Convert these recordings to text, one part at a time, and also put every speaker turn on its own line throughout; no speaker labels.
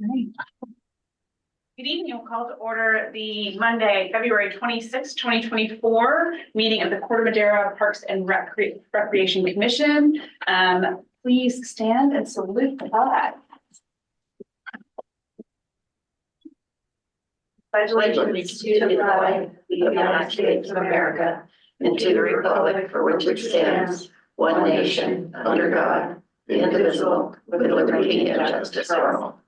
Right. Good evening. We'll call to order the Monday, February 26, 2024 meeting of the Corte Madera Parks and Recreation Commission. Please stand and salute the flag.
Pledge allegiance to the flag of the United States of America and to the republic for which it stands, one nation, under God, indivisible, with liberty and justice for all.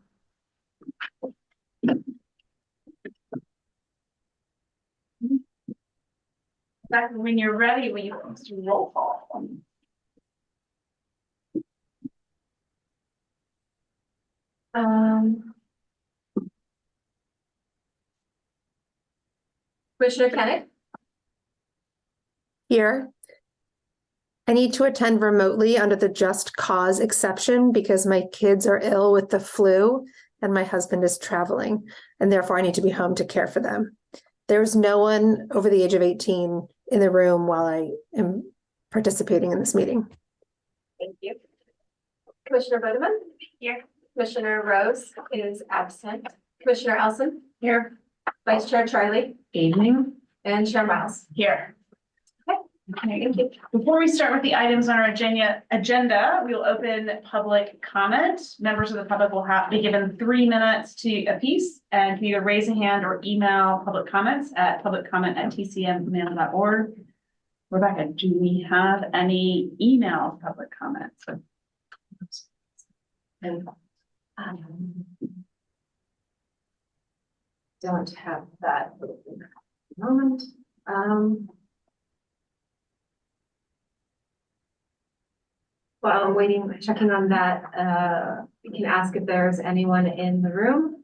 When you're ready, will you please do roll call?
Commissioner Kenneth?
Here. I need to attend remotely under the just cause exception because my kids are ill with the flu and my husband is traveling, and therefore I need to be home to care for them. There's no one over the age of 18 in the room while I am participating in this meeting.
Thank you. Commissioner Bodeman?
Here.
Commissioner Rose is absent. Commissioner Elson?
Here.
Vice Chair Charlie?
Evening.
And Chair Miles?
Here.
Okay.
Thank you. Before we start with the items on our agenda, we will open public comment. Members of the public will be given 3 minutes to a piece and can either raise a hand or email public comments at publiccomment@tcmcommand.org. Rebecca, do we have any email public comments?
And don't have that at the moment. While I'm waiting, checking on that, we can ask if there's anyone in the room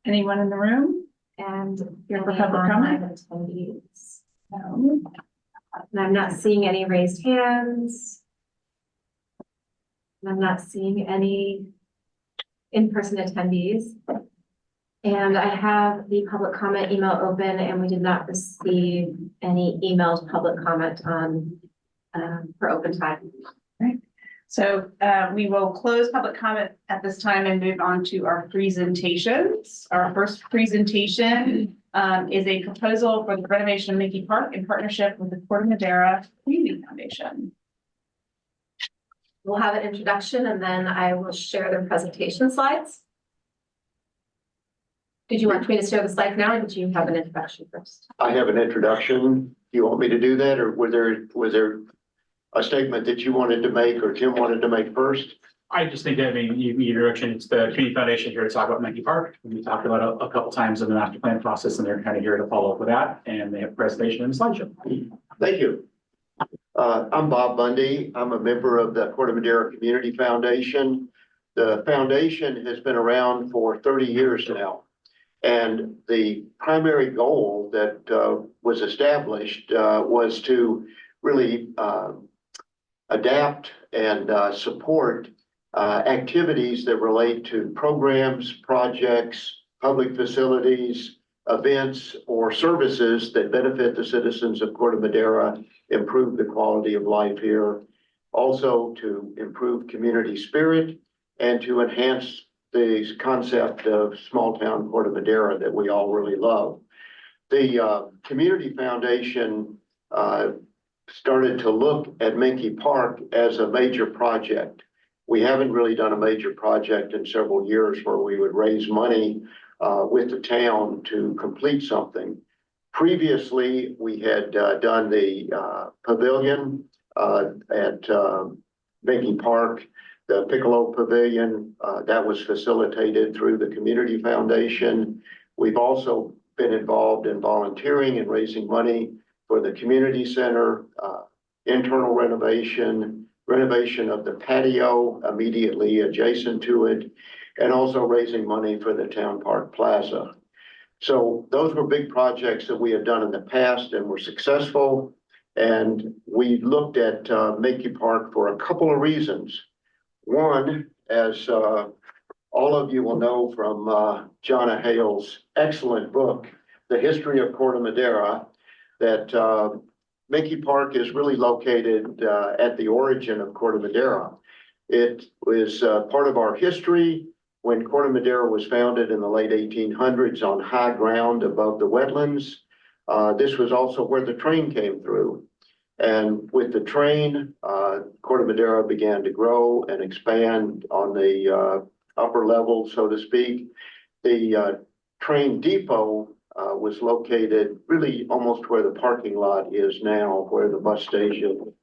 Anyone in the room?
and
Here for
any
public
online
comment?
attendees.
No.
And I'm not seeing any raised hands. And I'm not seeing any in-person attendees. And I have the public comment email open and we did not receive any emailed public comment on for open time.
So we will close public comment at this time and move on to our presentations. Our first presentation is a proposal for the renovation of Mickey Park in partnership with the Corte Madera Community Foundation.
We'll have an introduction and then I will share the presentation slides. Did you want me to share the slides now or did you have an introduction first?
I have an introduction. Do you want me to do that, or was there a statement that you wanted to make or Tim wanted to make first?
I just think that, you need direction. It's the Community Foundation here to talk about Mickey Park. We talked about it a couple times in the master plan process, and they're kind of here to follow up with that. And they have a presentation and a slideshow.
Thank you. I'm Bob Bundy. I'm a member of the Corte Madera Community Foundation. The foundation has been around for 30 years now. And the primary goal that was established was to really adapt and support activities that relate to programs, projects, public facilities, events, or services that benefit the citizens of Corte Madera, improve the quality of life here, also to improve community spirit and to enhance the concept of small town Corte Madera that we all really love. The Community Foundation started to look at Mickey Park as a major project. We haven't really done a major project in several years where we would raise money with the town to complete something. Previously, we had done the pavilion at Mickey Park, the Piccolo Pavilion, that was facilitated through the Community Foundation. We've also been involved in volunteering and raising money for the community center, internal renovation of the patio immediately adjacent to it, and also raising money for the Town Park Plaza. So those were big projects that we had done in the past and were successful. And we looked at Mickey Park for a couple of reasons. One, as all of you will know from Jonna Hale's excellent book, The History of Corte Madera, that Mickey Park is really located at the origin of Corte Madera. It was part of our history. when Corte Madera was founded in the late 1800s on high ground above the wetlands. This was also where the train came through. And with the train, Corte Madera began to grow and expand on the upper level, so to speak. The train depot was located really almost where the parking lot is now, where the bus station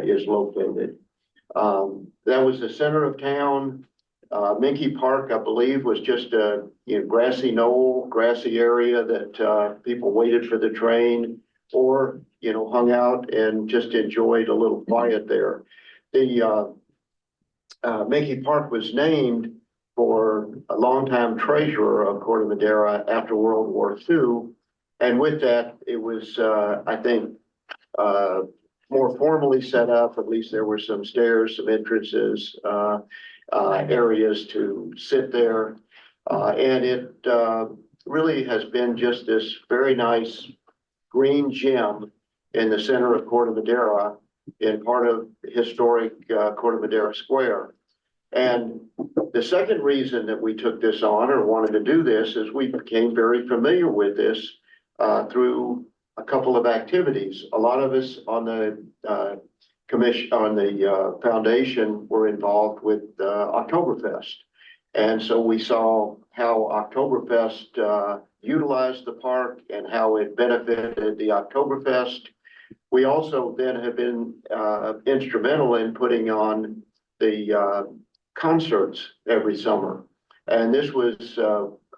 is located. That was the center of town. Minky Park, I believe, was just a grassy knoll, grassy area that people waited for the train or hung out and just enjoyed a little quiet there. The Minky Park was named for a longtime treasurer of Corte Madera after World War II. And with that, it was, I think, more formally set up. At least there were some stairs, some entrances, areas to sit there. And it really has been just this very nice green gem in the center of Corte Madera in part of historic Corte Madera Square. And the second reason that we took this on or wanted to do this is we became very familiar with this through a couple of activities. A lot of us on the commission, on the foundation, were involved with Oktoberfest. And so we saw how Oktoberfest utilized the park and how it benefited the Oktoberfest. We also then have been instrumental in putting on the concerts every summer. And this was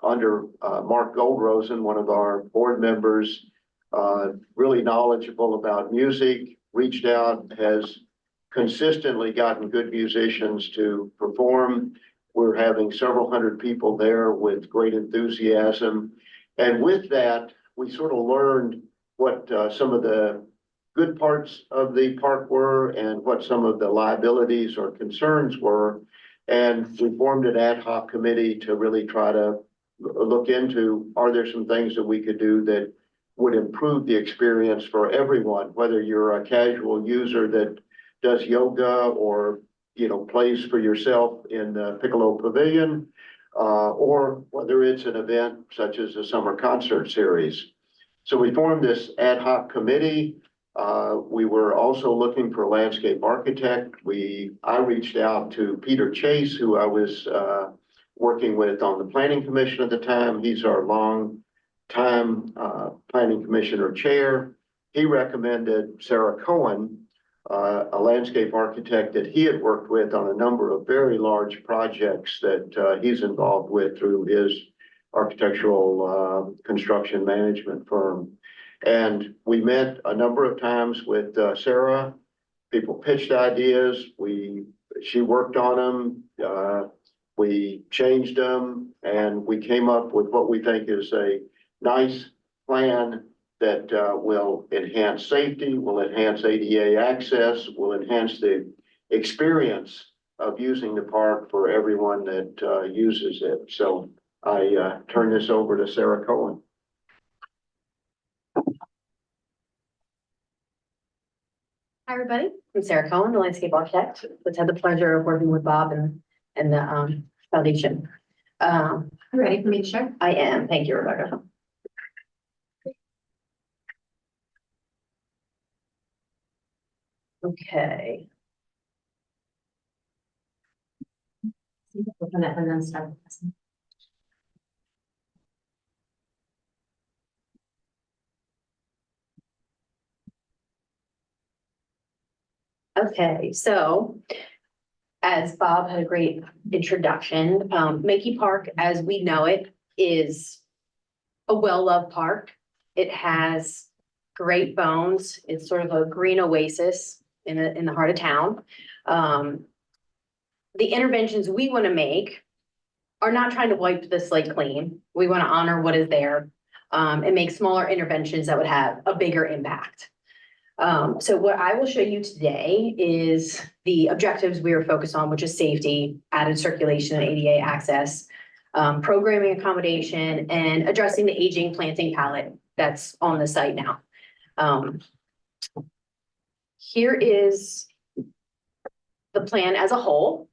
under Mark Goldrosen, one of our board members, really knowledgeable about music, reached out, has consistently gotten good musicians to perform. We're having several hundred people there with great enthusiasm. And with that, we sort of learned what some of the good parts of the park were and what some of the liabilities or concerns were. And we formed an ad hoc committee to really try to look into, are there some things that we could do that would improve the experience for everyone, whether you're a casual user that does yoga or plays for yourself in the Piccolo Pavilion, or whether it's an event such as a summer concert series. So we formed this ad hoc committee. We were also looking for a landscape architect. I reached out to Peter Chase, who I was working with on the planning commission at the time. He's our long time planning commissioner chair. He recommended Sarah Cohen, a landscape architect that he had worked with on a number of very large projects that he's involved with through his architectural construction management firm. And we met a number of times with Sarah. People pitched ideas. She worked on them. We changed them, and we came up with what we think is a nice plan that will enhance safety, will enhance ADA access, will enhance the experience of using the park for everyone that uses it. So I turn this over to Sarah Cohen.
Hi, everybody. I'm Sarah Cohen, the landscape architect. Let's have the pleasure of working with Bob and the foundation.
Ready for me to share?
I am. Thank you, Rebecca. Okay.
Open it and then start.
Okay, so as Bob had a great introduction, Minky Park, as we know it, is a well-loved park. It has great bones. It's sort of a green oasis in the heart of town. The interventions we want to make are not trying to wipe the slate clean. We want to honor what is there and make smaller interventions that would have a bigger impact. So what I will show you today is the objectives we are focused on, which is safety, added circulation and ADA access, programming accommodation, and addressing the aging planting palette that's on the site now. Here is the plan as a whole.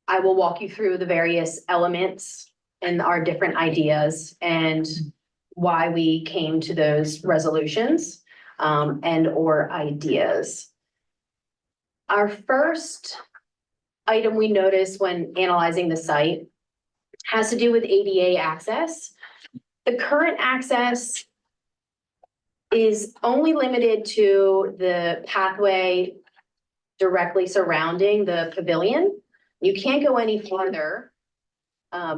I will walk you through the various elements and our different ideas and why we came to those resolutions, and or ideas. Our first item we noticed when analyzing the site has to do with ADA access. The current access is only limited to the pathway directly surrounding the pavilion. You can't go any farther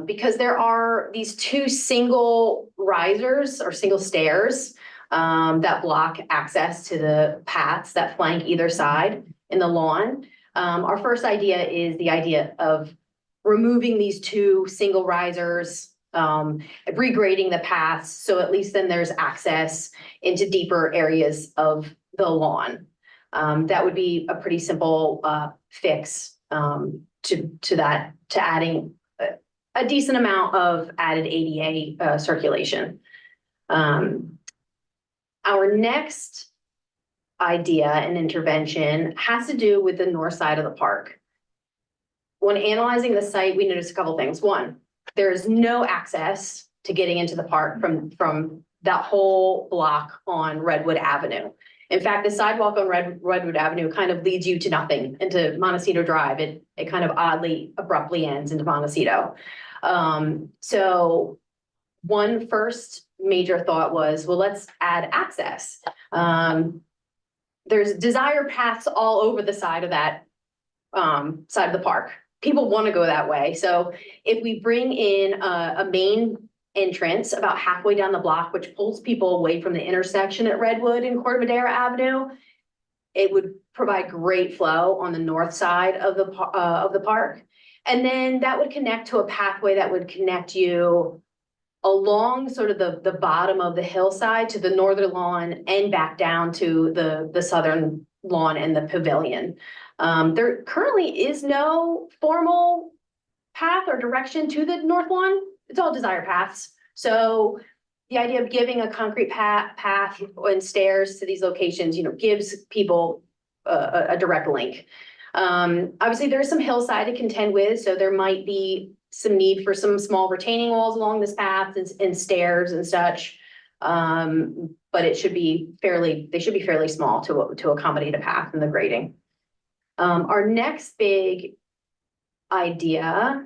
because there are these two single risers or single stairs that block access to the paths that flank either side in the lawn. Our first idea is the idea of removing these two single risers, regrading the paths, so at least then there's access into deeper areas of the lawn. That would be a pretty simple fix to adding a decent amount of added ADA circulation. Our next idea and intervention has to do with the north side of the park. When analyzing the site, we noticed a couple things. One, there is no access to getting into the park from that whole block on Redwood Avenue. In fact, the sidewalk on Redwood Avenue kind of leads you to nothing, into Montecito Drive. It kind of oddly, abruptly ends into Montecito. So one first major thought was, well, let's add access. There's desire paths all over the side of that side of the park. People want to go that way. So if we bring in a main entrance about halfway down the block, which pulls people away from the intersection at Redwood and Corte Madera Avenue, it would provide great flow on the north side of the park. And then that would connect to a pathway that would connect you along sort of the bottom of the hillside to the northern lawn and back down to the southern lawn and the pavilion. There currently is no formal path or direction to the north lawn. It's all desire paths. So the idea of giving a concrete path and stairs to these locations, gives people a direct link. Obviously there's some hillside to contend with, so there might be some need for some small retaining walls along this path and stairs and such. But they should be fairly small to accommodate a path and the grading. Our next big idea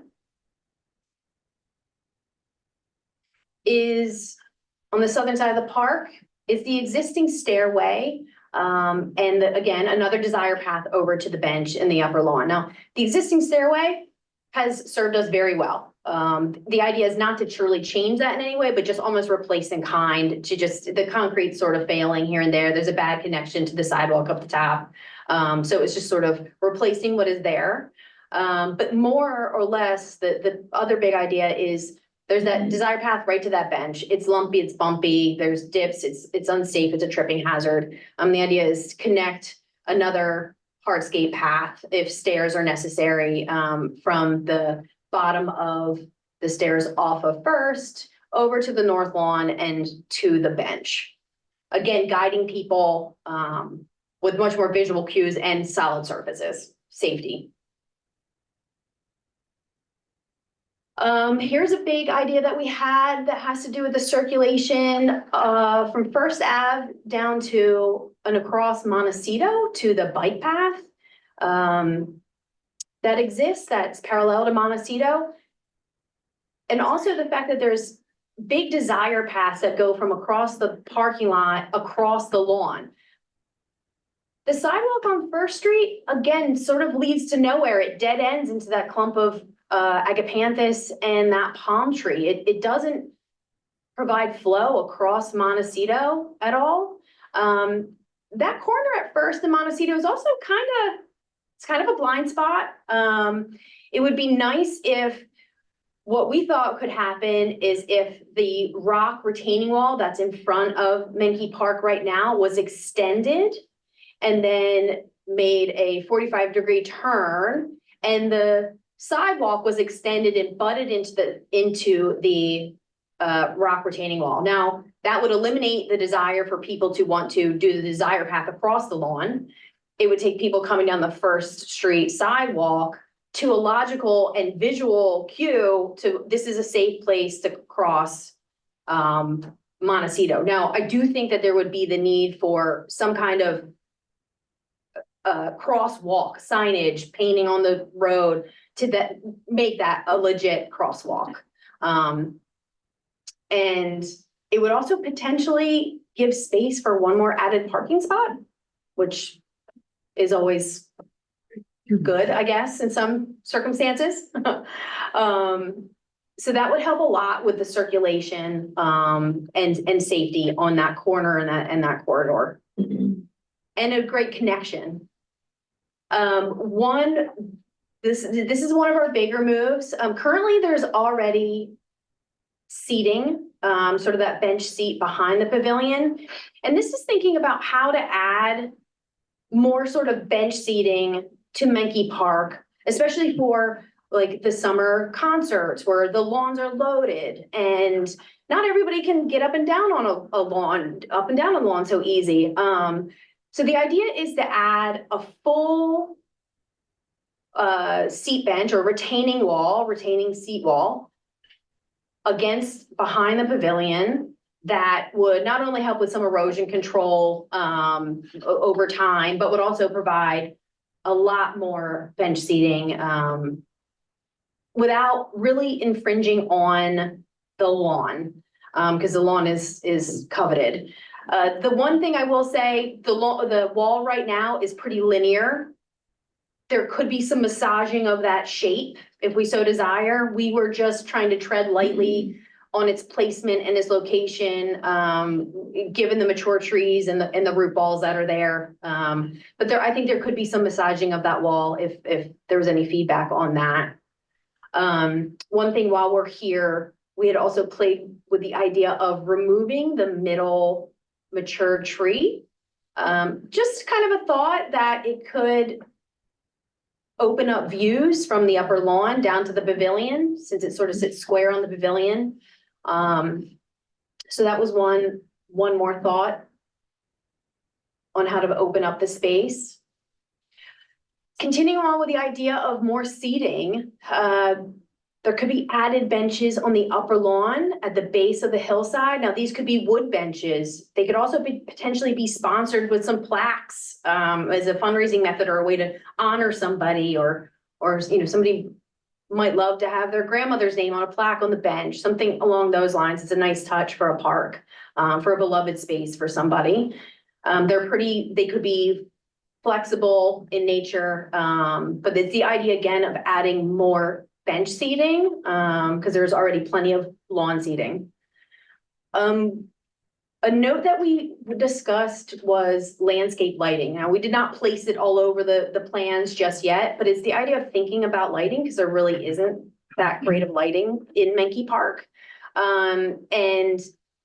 is on the southern side of the park is the existing stairway. And again, another desire path over to the bench in the upper lawn. Now, the existing stairway has served us very well. The idea is not to truly change that in any way, but just almost replace in kind to just the concrete sort of failing here and there. There's a bad connection to the sidewalk up the top. So it's just sort of replacing what is there. But more or less, the other big idea is there's that desire path right to that bench. It's lumpy, it's bumpy, there's dips, it's unsafe, it's a tripping hazard. The idea is to connect another hardscape path if stairs are necessary, from the bottom of the stairs off of First over to the north lawn and to the bench. Again, guiding people with much more visual cues and solid surfaces, safety. Here's a big idea that we had that has to do with the circulation from First Ave down to and across Montecito to the bike path that exists, that's parallel to Montecito. And also the fact that there's big desire paths that go from across the parking lot, across the lawn. The sidewalk on First Street, again, sort of leads to nowhere. It dead ends into that clump of agapanthus and that palm tree. It doesn't provide flow across Montecito at all. That corner at First and Montecito is also kind of a blind spot. It would be nice if what we thought could happen is if the rock retaining wall that's in front of Menke Park right now was extended and then made a 45-degree turn, and the sidewalk was extended and butted into the rock retaining wall. Now, that would eliminate the desire for people to want to do the desire path across the lawn. It would take people coming down the First Street sidewalk to a logical and visual cue to, this is a safe place to cross Montecito. Now, I do think that there would be the need for some kind of crosswalk signage, painting on the road to that, make that a legit crosswalk. And it would also potentially give space for one more added parking spot, which is always good, I guess, in some circumstances. So that would help a lot with the circulation, and safety on that corner and that corridor. And a great connection. This is one of our bigger moves. Currently, there's already seating, sort of that bench seat behind the pavilion. And this is thinking about how to add more sort of bench seating to Menke Park, especially for like the summer concerts where the lawns are loaded and not everybody can get up and down on a lawn, up and down a lawn so easy. So the idea is to add a full seat bench or retaining seat wall against behind the pavilion that would not only help with some erosion control over time, but would also provide a lot more bench seating without really infringing on the lawn, because the lawn is coveted. The one thing I will say, the wall right now is pretty linear. There could be some massaging of that shape if we so desire. We were just trying to tread lightly on its placement and its location, given the mature trees and the root balls that are there. But I think there could be some massaging of that wall if there was any feedback on that. One thing while we're here, we had also played with the idea of removing the middle mature tree. Just kind of a thought that it could open up views from the upper lawn down to the pavilion, since it sort of sits square on the pavilion. So that was one more thought on how to open up the space. Continuing on with the idea of more seating, there could be added benches on the upper lawn at the base of the hillside. Now, these could be wood benches. They could also potentially be sponsored with some plaques as a fundraising method or a way to honor somebody, or somebody might love to have their grandmother's name on a plaque on the bench, something along those lines. It's a nice touch for a park, for a beloved space for somebody. They could be flexible in nature, but it's the idea again of adding more bench seating, because there's already plenty of lawn seating. A note that we discussed was landscape lighting. Now, we did not place it all over the plans just yet, but it's the idea of thinking about lighting, because there really isn't that great of lighting in Menke Park. And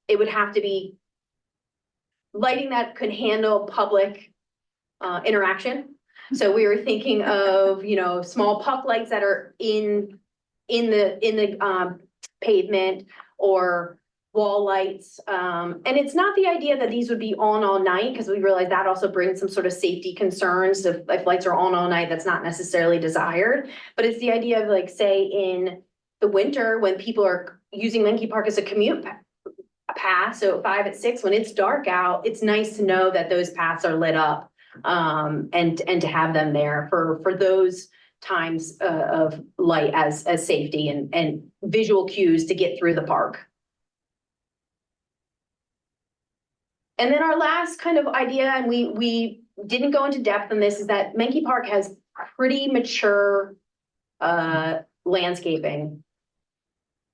it would have to be lighting that could handle public interaction. So we were thinking of, small puck lights that are in the pavement, or wall lights. And it's not the idea that these would be on all night, because we realize that also brings some sort of safety concerns. If lights are on all night, that's not necessarily desired. But it's the idea of, like, say in the winter when people are using Menke Park as a commute path, so 5 at 6, when it's dark out, it's nice to know that those paths are lit up. And to have them there for those times of light as safety and visual cues to get through the park. And then our last kind of idea, and we didn't go into depth on this, is that Menke Park has pretty mature landscaping.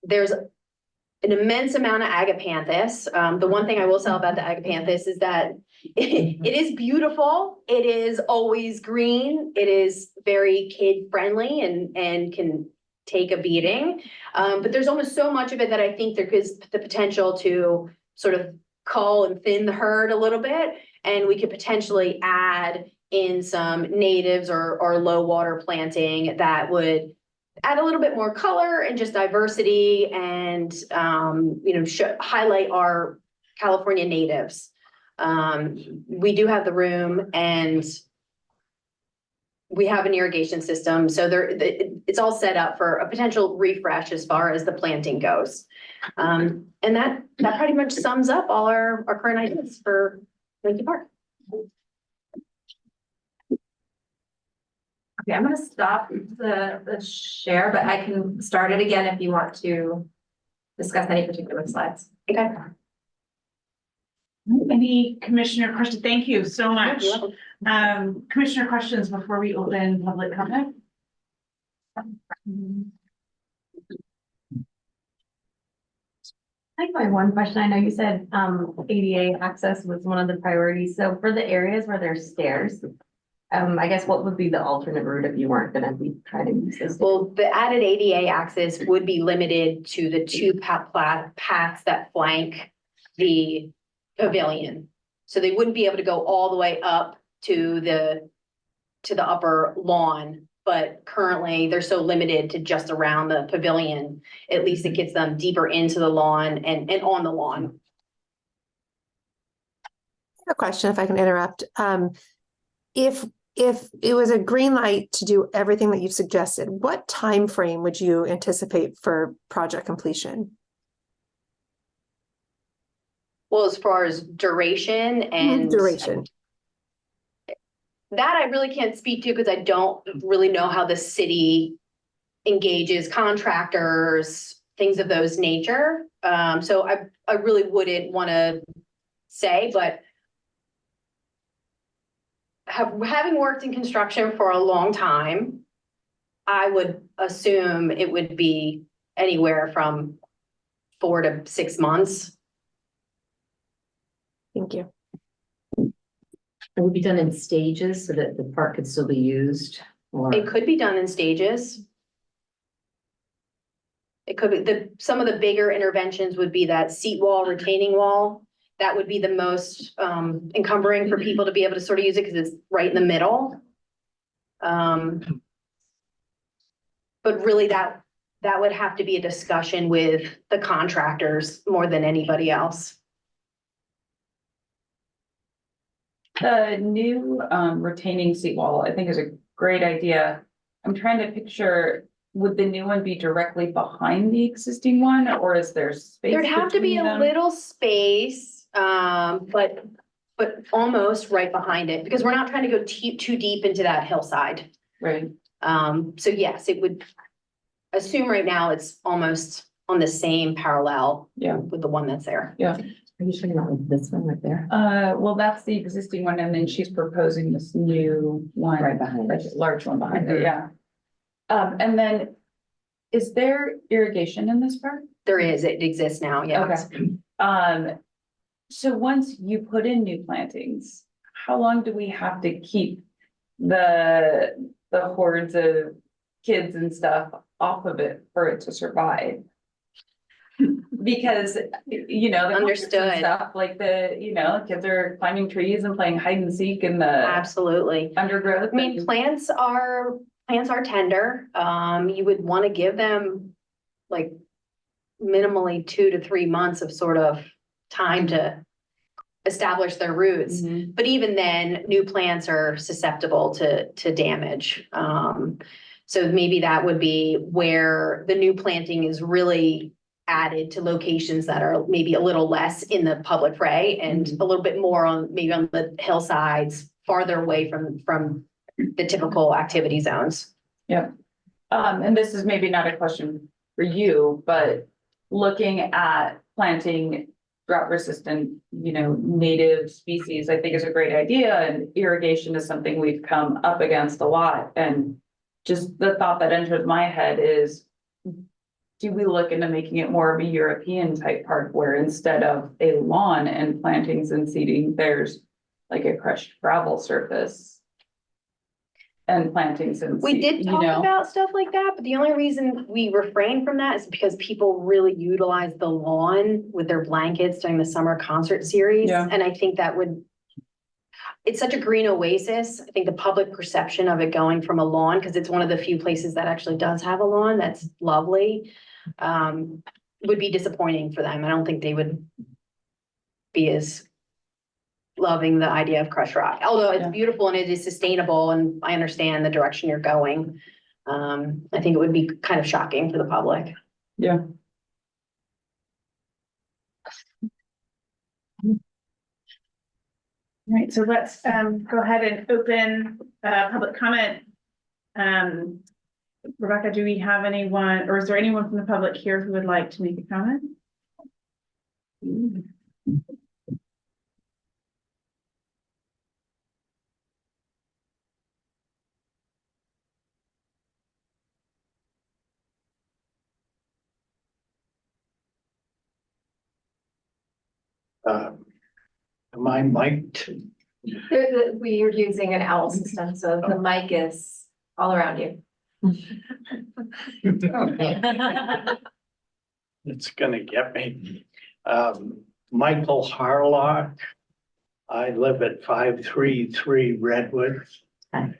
There's an immense amount of agapanthus. The one thing I will say about the agapanthus is that it is beautiful. It is always green. It is very kid friendly and can take a beating. But there's almost so much of it that I think there is the potential to sort of cull and thin the herd a little bit. And we could potentially add in some natives or low water planting that would add a little bit more color and just diversity and, highlight our California natives. We do have the room, and we have an irrigation system, so it's all set up for a potential refresh as far as the planting goes. And that pretty much sums up all our current ideas for Lincoln Park.
Okay, I'm gonna stop the share, but I can start it again if you want to discuss any particular slides.
Okay.
Any commissioner question? Thank you so much.
You're welcome.
Commissioner questions before we open public comment?
I have my one question. I know you said ADA access was one of the priorities. So for the areas where there's stairs, I guess what would be the alternate route if you weren't gonna be trying to use this?
Well, the added ADA access would be limited to the two paths that flank the pavilion. So they wouldn't be able to go all the way up to the upper lawn, but currently they're so limited to just around the pavilion. At least it gets them deeper into the lawn and on the lawn.
A question, if I can interrupt. If it was a green light to do everything that you've suggested, what time frame would you anticipate for project completion?
Well, as far as duration and
Duration.
that I really can't speak to because I don't really know how the city engages contractors, things of those nature. So I really wouldn't want to say, but having worked in construction for a long time, I would assume it would be anywhere from 4 to 6 months.
Thank you.
It would be done in stages so that the park could still be used, or
It could be done in stages. It could be some of the bigger interventions would be that seat wall, retaining wall. That would be the most encumbering for people to be able to sort of use it because it's right in the middle. But really that would have to be a discussion with the contractors more than anybody else.
The new retaining seat wall, I think, is a great idea. I'm trying to picture, would the new one be directly behind the existing one, or is there space?
There'd have to be
between
a
them?
little space, but almost right behind it, because we're not trying to go too deep into that hillside.
Right.
So yes, it would assume right now it's almost on the same parallel.
Yeah.
With the one that's there.
Yeah.
are you talking about like this one right there?
Well, that's the existing one, and then she's proposing this new one.
Right behind
Like
it.
a large one behind it,
Mhm.
yeah. And then, is there irrigation in this park?
There is, it exists now, yeah.
Okay. So once you put in new plantings, how long do we have to keep the hordes of kids and stuff off of it for it to survive? Because, you know, the concerts and
Understood.
stuff, like kids are climbing trees and playing hide and seek in the
Absolutely.
undergrowth.
I mean, plants are tender. You would want to give them like minimally 2 to 3 months of sort of time to establish their roots.
Mhm.
But even then, new plants are susceptible to damage. So maybe that would be where the new planting is really added to locations that are maybe a little less in the public fray and a little bit more maybe on the hillsides, farther away from the typical activity zones.
Yeah. And this is maybe not a question for you, but looking at planting drought resistant, native species, I think is a great idea, and irrigation is something we've come up against a lot. And just the thought that enters my head is, do we look into making it more of a European type park where instead of a lawn and plantings and seeding, there's like a crushed gravel surface and plantings and
We did talk about stuff like that, but the only reason we refrain from that is because people really utilize the lawn with their blankets during the summer concert series.
Yeah.
And I think it's such a green oasis. I think the public perception of it going from a lawn, because it's one of the few places that actually does have a lawn that's lovely, would be disappointing for them. I don't think they would be as loving the idea of crushed rock, although it's
Yeah.
beautiful and it is sustainable and I understand the direction you're going. I think it would be kind of shocking for the public.
Yeah.
All right, so let's go ahead and open public comment. Rebecca, do we have anyone, or is there anyone from the public here who would like to make a comment?
Am I mic'd?
We are using an owl system, so the mic is all around you.
It's gonna get me. Michael Harlock. I live at 533 Redwood. I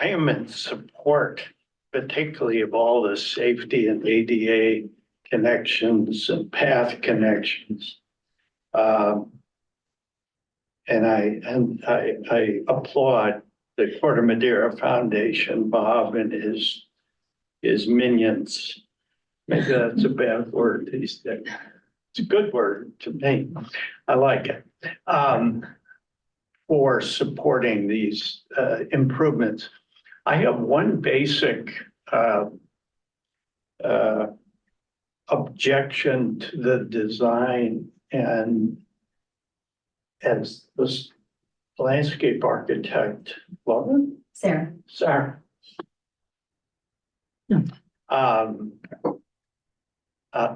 am in support, particularly of all the safety and ADA connections and path connections. And I applaud the Corte Madera Foundation, Bob and his minions. Maybe that's a bad word these days. It's a good word to me. I like it. For supporting these improvements. I have one basic objection to the design, and as this landscape architect, well,
Sarah.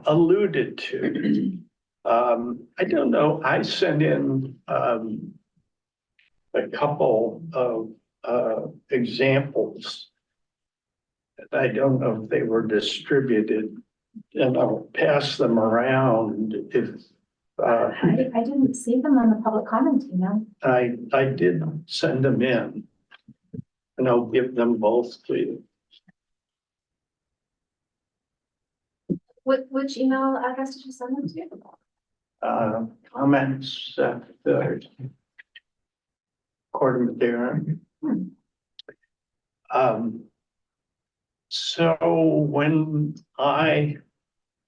alluded to. I don't know, I sent in a couple of examples. I don't know if they were distributed, and I'll pass them around if
I didn't see them on the public comment email.
I did send them in. And I'll give them both to you.
Which email address did you send them to?
Comments at the Corte Madera. So when I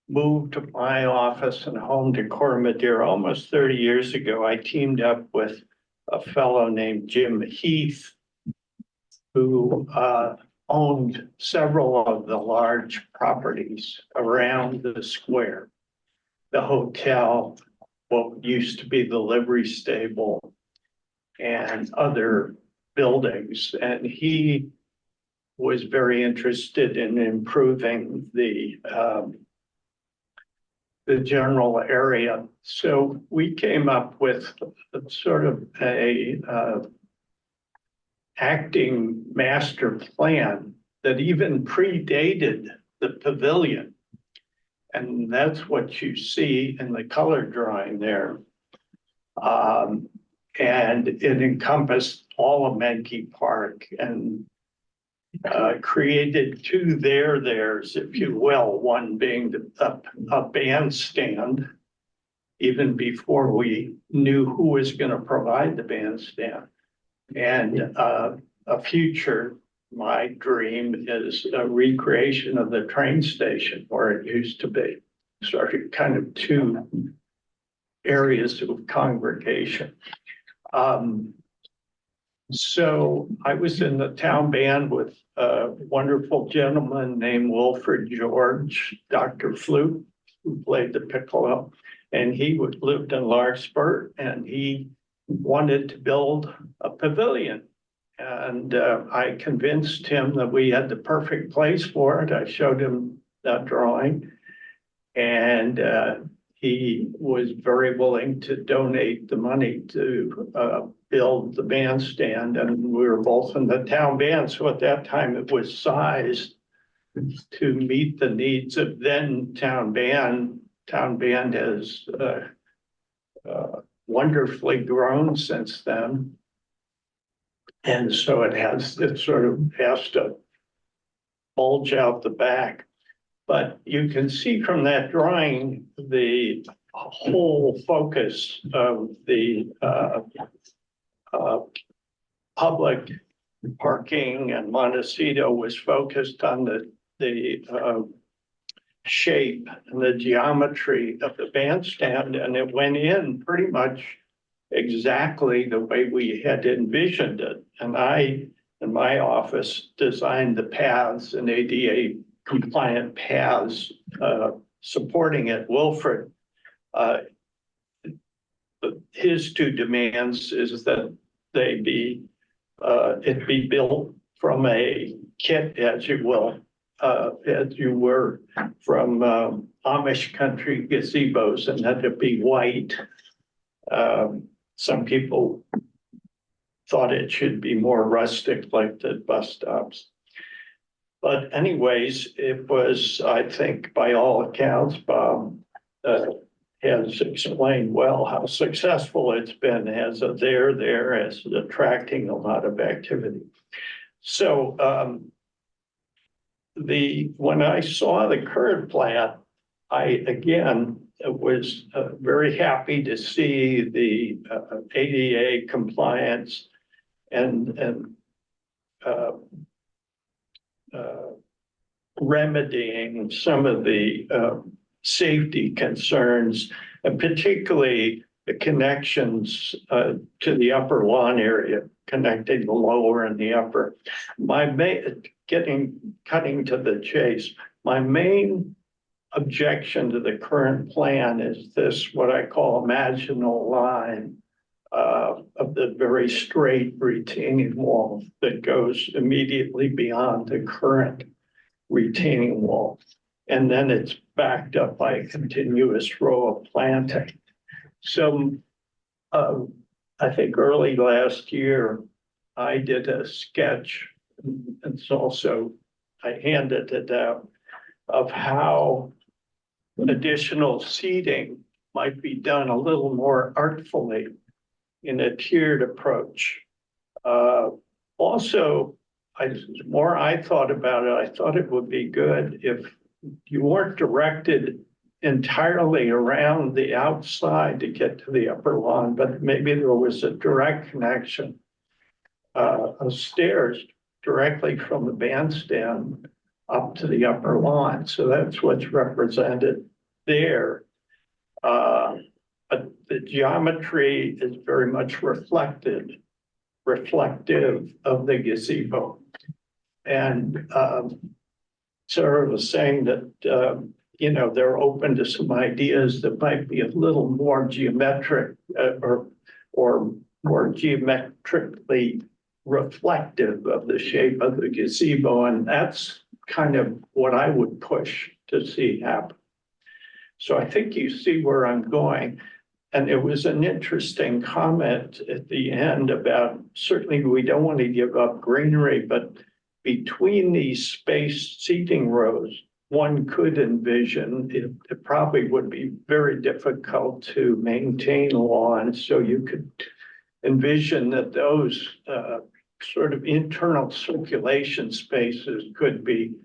moved to my office and home to Corte Madera almost 30 years ago, I teamed up with a fellow named Jim Heath, who owned several of the large properties around the square. The hotel, what used to be the livery stable, and other buildings. And he was very interested in improving the general area. So we came up with sort of a acting master plan that even predated the pavilion. And that's what you see in the color drawing there. And it encompassed all of Menke Park and created two theirs, if you will, one being a bandstand, even before we knew who was going to provide the bandstand. And a future, my dream is a recreation of the train station where it used to be. So kind of two areas of congregation. So I was in the town band with a wonderful gentleman named Wilfred George, Dr. Flute, who played the piccolo, and he lived in Larkspur, and he wanted to build a pavilion. And I convinced him that we had the perfect place for it. I showed him that drawing, and he was very willing to donate the money to build the bandstand. And we were both in the town band. So at that time, it was sized to meet the needs of then town band. Town band has wonderfully grown since then. And so it sort of has to bulge out the back. But you can see from that drawing, the whole focus of the public parking and Montecito was focused on the shape and the geometry of the bandstand, and it went in pretty much exactly the way we had envisioned it. And I, in my office, designed the paths and ADA compliant paths supporting it. Wilfred, his two demands is that they be it be built from a kit, as you will, as you were from Amish country gazebos, and that it be white. Some people thought it should be more rustic, like the bus stops. But anyways, it was, I think, by all accounts, Bob has explained well how successful it's been as a there, as attracting a lot of activity. So when I saw the current plan, I again was very happy to see the ADA compliance and remedying some of the safety concerns, and particularly the connections to the upper lawn area, connecting the lower and the upper. Cutting to the chase, my main objection to the current plan is this, what I call imaginal line of the very straight retaining wall that goes immediately beyond the current retaining wall. And then it's backed up by a continuous row of planting. So I think early last year, I did a sketch, and it's also, I handed it out, of how additional seating might be done a little more artfully in a tiered approach. Also, the more I thought about it, I thought it would be good if you weren't directed entirely around the outside to get to the upper lawn, but maybe there was a direct connection of stairs directly from the bandstand up to the upper lawn. So that's what's represented there. But the geometry is very much reflective of the gazebo. And Sarah was saying that, they're open to some ideas that might be a little more geometric or more geometrically reflective of the shape of the gazebo. And that's kind of what I would push to see happen. So I think you see where I'm going. And it was an interesting comment at the end about, certainly we don't want to give up greenery, but between these spaced seating rows, one could envision it probably would be very difficult to maintain lawns. So you could envision that those sort of internal circulation spaces could be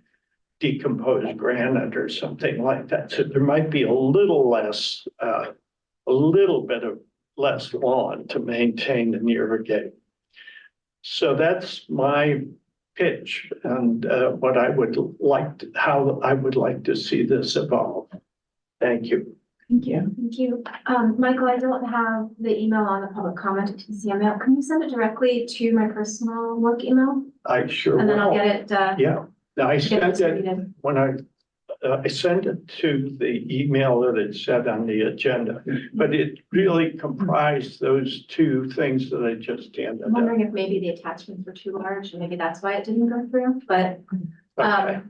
decomposed granite or something like that. So there might be a little bit of less lawn to maintain and irrigate. So that's my pitch and what I would like how I would like to see this evolve. Thank you.
Thank you. Thank you. Michael, I don't have the email on the public comment to CML. Can you send it directly to my personal work email?
I sure will.
And then I'll get it.
Yeah. Now I sent it
distributed.
when I sent it to the email that it said on the agenda, but it really comprised those two things that I just handed
I'm
out.
wondering if maybe the attachments were too large and maybe that's why it didn't go through, but
Okay.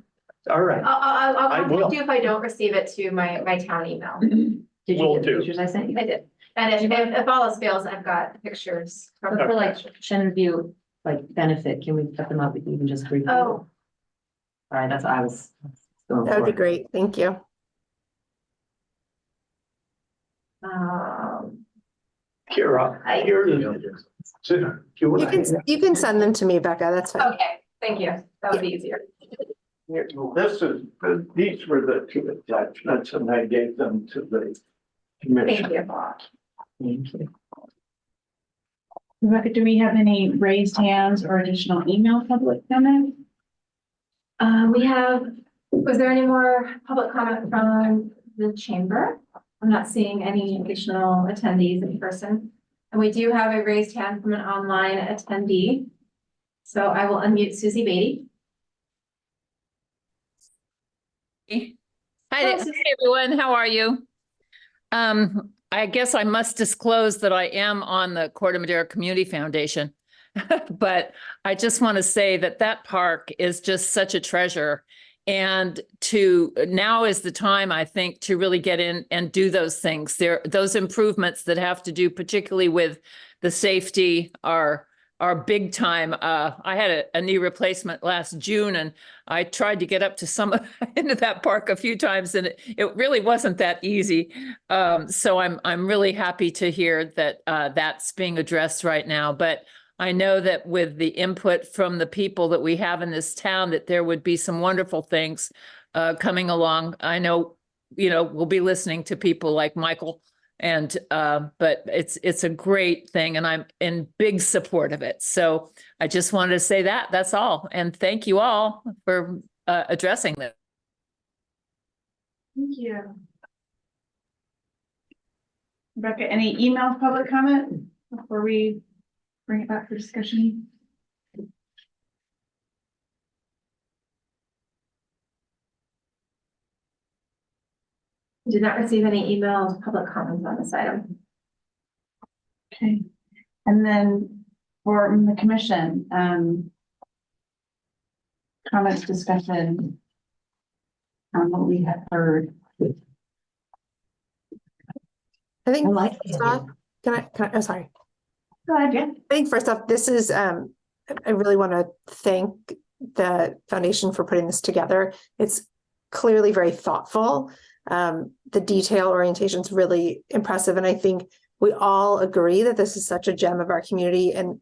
All right.
I'll
will.
contact you if I don't receive it to my town email.
Did you
Will
get the
do.
pictures I sent you?
I did. And if all else fails, I've got pictures. from
But for like
the-
Shannon View, like benefit, can we cut them up even just briefly?
Oh,
All right, that's what I was going
That would be
for.
great. Thank you.
Here,
You can send them to me, Becca. That's fine.
okay, thank you. That would be easier.
these were the two attachments and I gave them to the
commission.
Thank you.
Thank you.
Rebecca, do we have any raised hands or additional email public comment?
We have, was there any more public comment from the chamber? I'm not seeing any additional attendees in person. And we do have a raised hand from an online attendee. So I will unmute Susie Beatty.
Hi, everyone. How are you? I guess I must disclose that I am on the Corte Madera Community Foundation. But I just want to say that that park is just such a treasure. And now is the time, I think, to really get in and do those things. Those improvements that have to do particularly with the safety are big time. I had a knee replacement last June, and I tried to get up to into that park a few times, and it really wasn't that easy. So I'm really happy to hear that that's being addressed right now. But I know that with the input from the people that we have in this town, that there would be some wonderful things coming along. I know, we'll be listening to people like Michael. And but it's a great thing, and I'm in big support of it. So I just wanted to say that's all. And thank you all for addressing this.
Thank you. Rebecca, any email public comment before we bring it back for discussion?
Did not receive any emailed public comments on this item.
Okay. And then for the commission, comments, discussion on what we have heard.
I think,
I like the
first off,
idea.
oh, sorry.
Go ahead, yeah.
I think first off, this is, I really want to thank the foundation for putting this together. It's clearly very thoughtful. The detail orientation is really impressive. And I think we all agree that this is such a gem of our community, and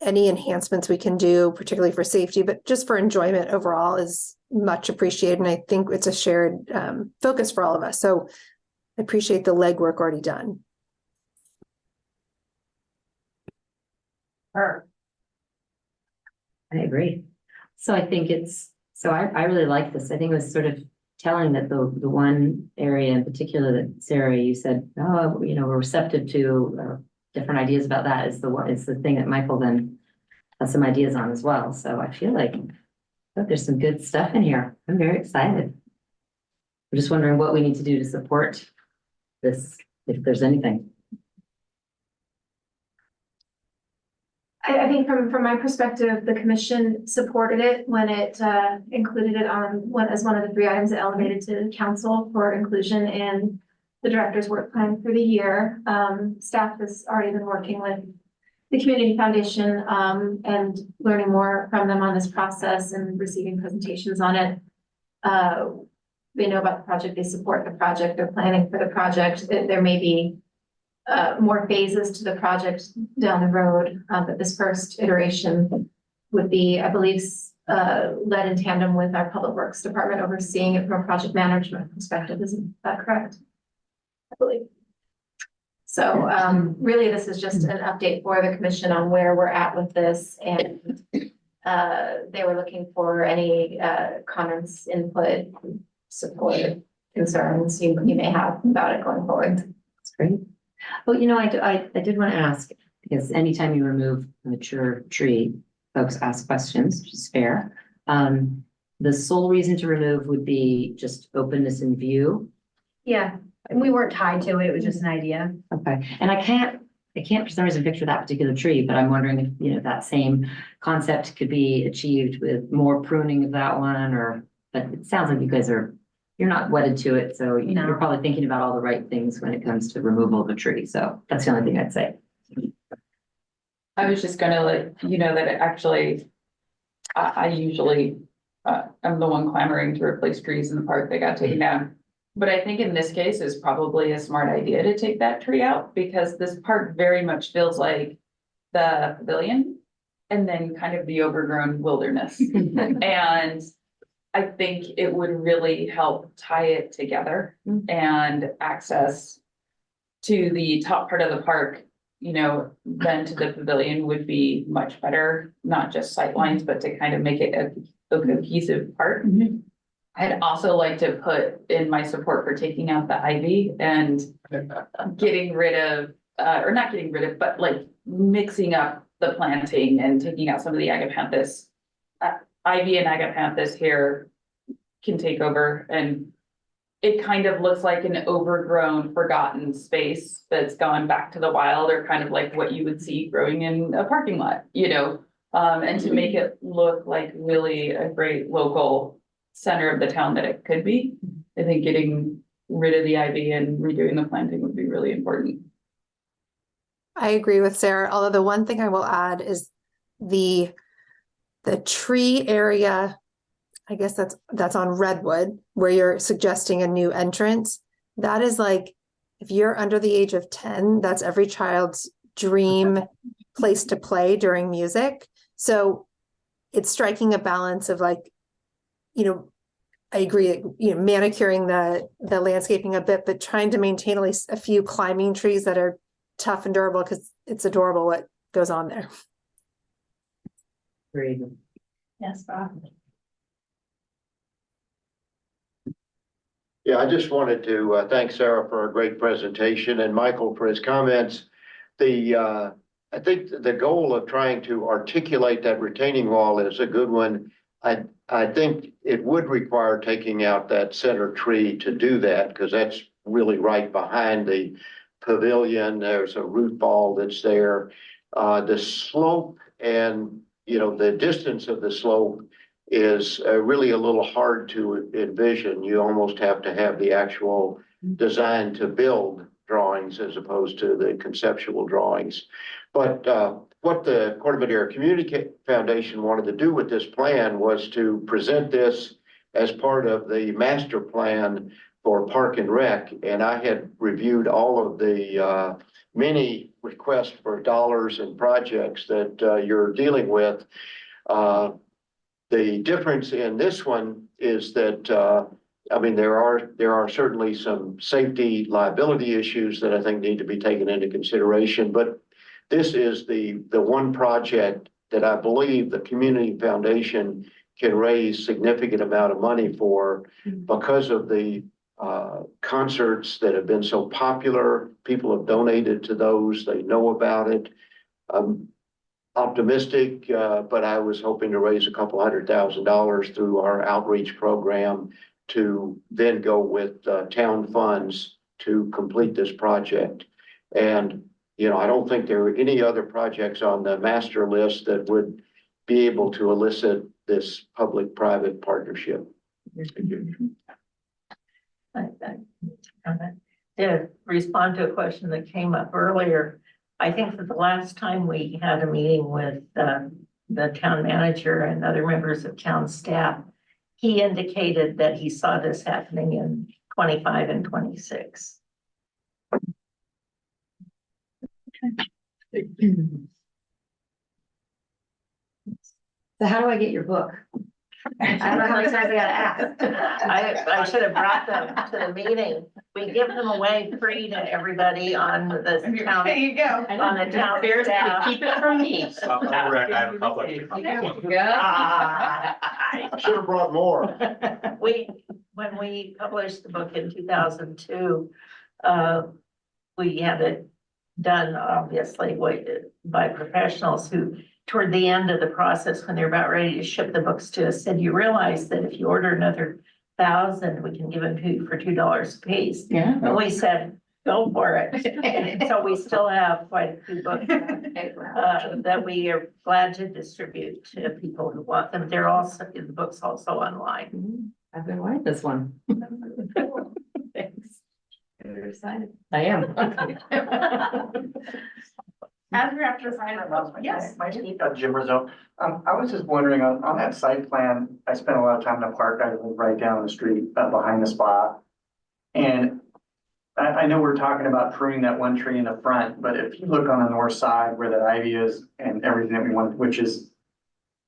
any enhancements we can do, particularly for safety, but just for enjoyment overall, is much appreciated. And I think it's a shared focus for all of us. So I appreciate the legwork already done.
Her.
I agree. So I think I really like this. I think it was sort of telling that the one area in particular that Sarah, you said, oh, we're receptive to different ideas about that is the thing that Michael then has some ideas on as well. So I feel like there's some good stuff in here. I'm very excited. I'm just wondering what we need to do to support this, if there's anything.
I think from my perspective, the commission supported it when it included it as one of the 3 items that elevated to council for inclusion in the director's work plan for the year. Staff has already been working with the community foundation and learning more from them on this process and receiving presentations on it. They know about the project, they support the project, they're planning for the project. There may be more phases to the project down the road, but this first iteration would be, I believe, led in tandem with our public works department overseeing it from a project management perspective. Isn't that correct? I believe. So really, this is just an update for the commission on where we're at with this, and they were looking for any comments, input, support, concerns you may have about it going forward.
That's great. Well, I did want to ask, because anytime you remove a mature tree, folks ask questions, which is fair. The sole reason to remove would be just openness in view.
Yeah, and we weren't tied to it. It was just an idea.
Okay, and I can't for some reason picture that particular tree, but I'm wondering if, that same concept could be achieved with more pruning of that one, but it sounds like you guys you're not wedded to it, so you're probably thinking about all the right things when it comes to removal of a tree. So that's the only thing I'd say.
I was just gonna let you know that it actually, I usually, I'm the one clamoring to replace trees in the park that got taken down. But I think in this case, it's probably a smart idea to take that tree out, because this park very much feels like the pavilion and then kind of the overgrown wilderness. And I think it would really help tie it together and access to the top part of the park, you know, then to the pavilion would be much better, not just sightlines, but to kind of make it a cohesive park. I'd also like to put in my support for taking out the ivy and getting rid of, or not getting rid of, but like mixing up the planting and taking out some of the agapanthus. Ivy and agapanthus here can take over, and it kind of looks like an overgrown, forgotten space that's gone back to the wild, or kind of like what you would see growing in a parking lot, you know? And to make it look like really a great local center of the town that it could be, I think getting rid of the ivy and redoing the planting would be really important.
I agree with Sarah, although the one thing I will add is the tree area, I guess that's on Redwood, where you're suggesting a new entrance. That is like, if you're under the age of 10, that's every child's dream place to play during music. So it's striking a balance of like, you know, I agree, you know, manicuring the landscaping a bit, but trying to maintain at least a few climbing trees that are tough and durable, because it's adorable what goes on there.
Great.
Yes, Bob.
Yeah, I just wanted to thank Sarah for a great presentation and Michael for his comments. I think the goal of trying to articulate that retaining wall is a good one. I think it would require taking out that center tree to do that, because that's really right behind the pavilion. There's a root ball that's there. The slope and, you know, the distance of the slope is really a little hard to envision. You almost have to have the actual design to build drawings as opposed to the conceptual drawings. But what the Corte Madera Community Foundation wanted to do with this plan was to present this as part of the master plan for Park and Rec. And I had reviewed all of the many requests for dollars and projects that you're dealing with. The difference in this one is that, I mean, there are certainly some safety liability issues that I think need to be taken into consideration, but this is the one project that I believe the Community Foundation can raise significant amount of money for, because of the concerts that have been so popular. People have donated to those, they know about it. I'm optimistic, but I was hoping to raise a couple $100,000 through our outreach program to then go with town funds to complete this project. And, you know, I don't think there are any other projects on the master list that would be able to elicit this public-private partnership.
To respond to a question that came up earlier, I think that the last time we had a meeting with the town manager and other members of town staff, he indicated that he saw this happening in 25 and 26.
So how do I get your book? I don't know how many times I gotta ask.
I should have brought them to the meeting. We give them away free to everybody on the town.
There you go.
On the town staff.
Keep it from me.
I have a public.
I should have brought more.
When we published the book in 2002, we had it done obviously by professionals who, toward the end of the process, when they're about ready to ship the books to us, said, you realize that if you order another 1,000, we can give them to you for $2 a piece.
Yeah.
And we said, go for it. And so we still have quite a few books that we are glad to distribute to people who want them. They're also, the book's also online.
I've been wanting this one.
Thanks.
You're excited. I am.
As we have to sign our, yes.
Jim Rizzo. I was just wondering on that site plan, I spent a lot of time in the park. I live right down the street behind the spot. And I know we're talking about pruning that one tree in the front, but if you look on the north side where that ivy is and everything that we want, which is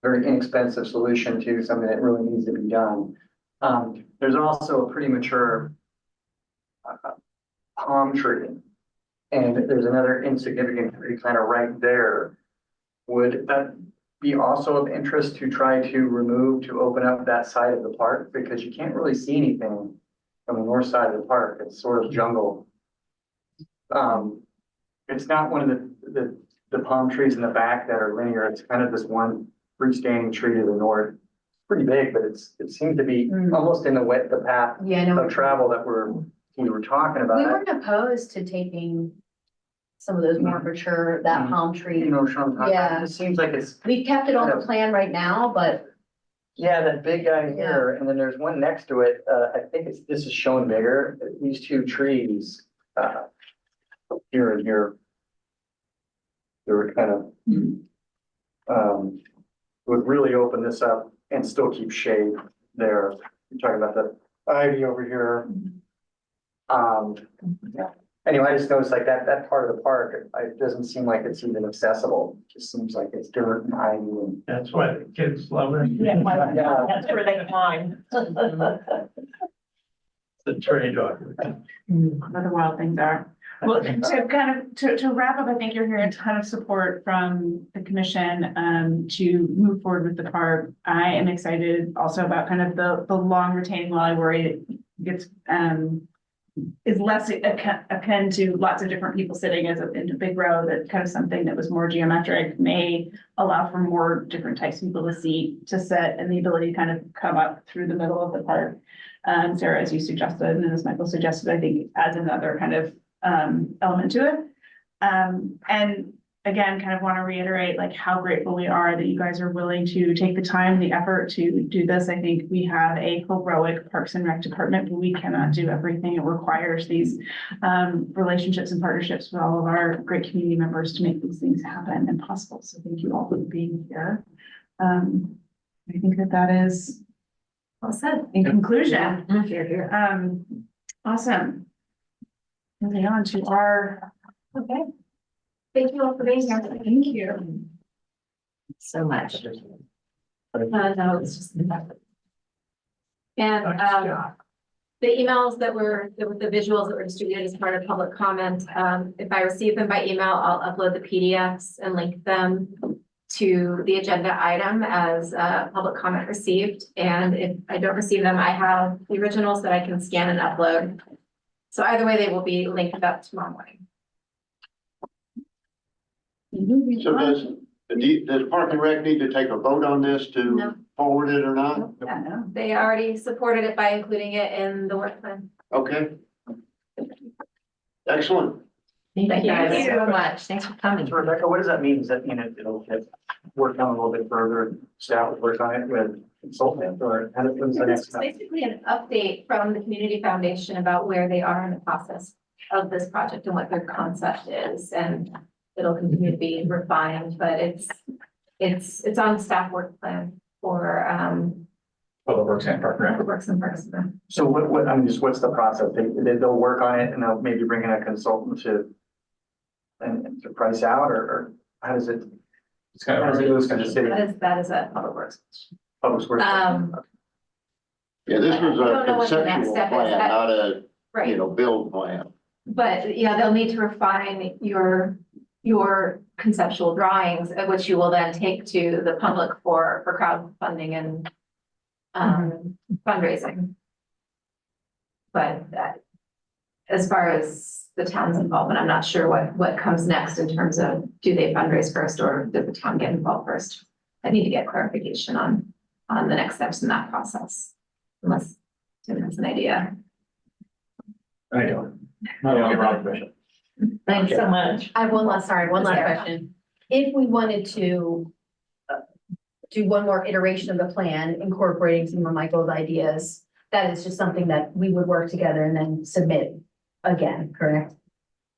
a very inexpensive solution to something that really needs to be done. There's also a pretty mature palm tree and there's another insignificant tree kind of right there. Would that be also of interest to try to remove, to open up that side of the park? Because you can't really see anything from the north side of the park. It's sort of jungle. It's not one of the palm trees in the back that are linear. It's kind of this one freestanding tree to the north. Pretty big, but it seemed to be almost in the path
Yeah, I know.
of travel that we were talking
We
about.
weren't opposed to taking some of those more mature, that palm
You
tree.
know, what I'm talking
Yeah.
about. It seems like it's,
We've kept it on the plan right now, but
yeah, that big guy here, and then there's one next to it. I think this is shown bigger. These two trees, here and here. They were kind of, would really open this up and still keep shade there. You're talking about the ivy over here. Anyway, I just noticed like that part of the park, it doesn't seem like it's even accessible. It just seems like it's dirt and ivy and.
That's why the kids love it.
Yeah.
That's where they climb.
The trade-off.
Where the wild things are. Well, to kind of, to wrap up, I think you're hearing a ton of support from the commission, to move forward with the park. I am excited also about kind of the long retaining wall. I worry it gets, is less akin to lots of different people sitting in a big row. That kind of something that was more geometric may allow for more different types of people to sit, and the ability to kind of come up through the middle of the park. Sarah, as you suggested, and as Michael suggested, I think adds another kind of element to it. And again, kind of want to reiterate like how grateful we are that you guys are willing to take the time, the effort to do this. I think we have a heroic Parks and Rec department, but we cannot do everything. It requires these relationships and partnerships with all of our great community members to make these things happen and possible. So thank you all for being here. I think that is well said. In conclusion, awesome. Moving on to our,
Okay. Thank you all for being here.
thank you.
So much.
No, it's just. And, the emails that were, the visuals that were distributed as part of public comment, if I receive them by email, I'll upload the PDFs and link them to the agenda item as public comment received. And if I don't receive them, I have the originals that I can scan and upload. So either way, they will be linked up tomorrow morning.
So does Park and Rec need to take a vote on this to
No.
forward it or not?
They already supported it by including it in the work plan.
Okay. Excellent.
Thank you guys
Thank you.
so much. Thanks for coming.
So Rebecca, what does that mean? Does that mean it'll get worked on a little bit further? Staff will work on it with consultant, or how does the next
It's
step?
basically an update from the Community Foundation about where they are in the process of this project and what their concept is. And it'll continue to be refined, but it's on staff work plan for
Public Works and Park and Rec.
works and parks.
So I mean, just what's the process? They'll work on it and they'll maybe bring in a consultant to price out, or how does it?
It's kind
How does it
of.
go to the city?
That is a public works.
Public Works?
Yeah, this was
I
a
don't know what the next
conceptual
step is.
plan, not a,
Right,
build plan.
but yeah, they'll need to refine your conceptual drawings, which you will then take to the public for crowdfunding and fundraising. But as far as the town's involvement, I'm not sure what comes next in terms of, do they fundraise first or does the town get involved first? I need to get clarification on the next steps in that process, unless Tim has an idea.
I don't. I don't get Rob Bishop.
Thanks so much.
I have one last
Sarah.
question. If we wanted to do one more iteration of the plan, incorporating some of Michael's ideas, that is just something that we would work together and then submit again, correct?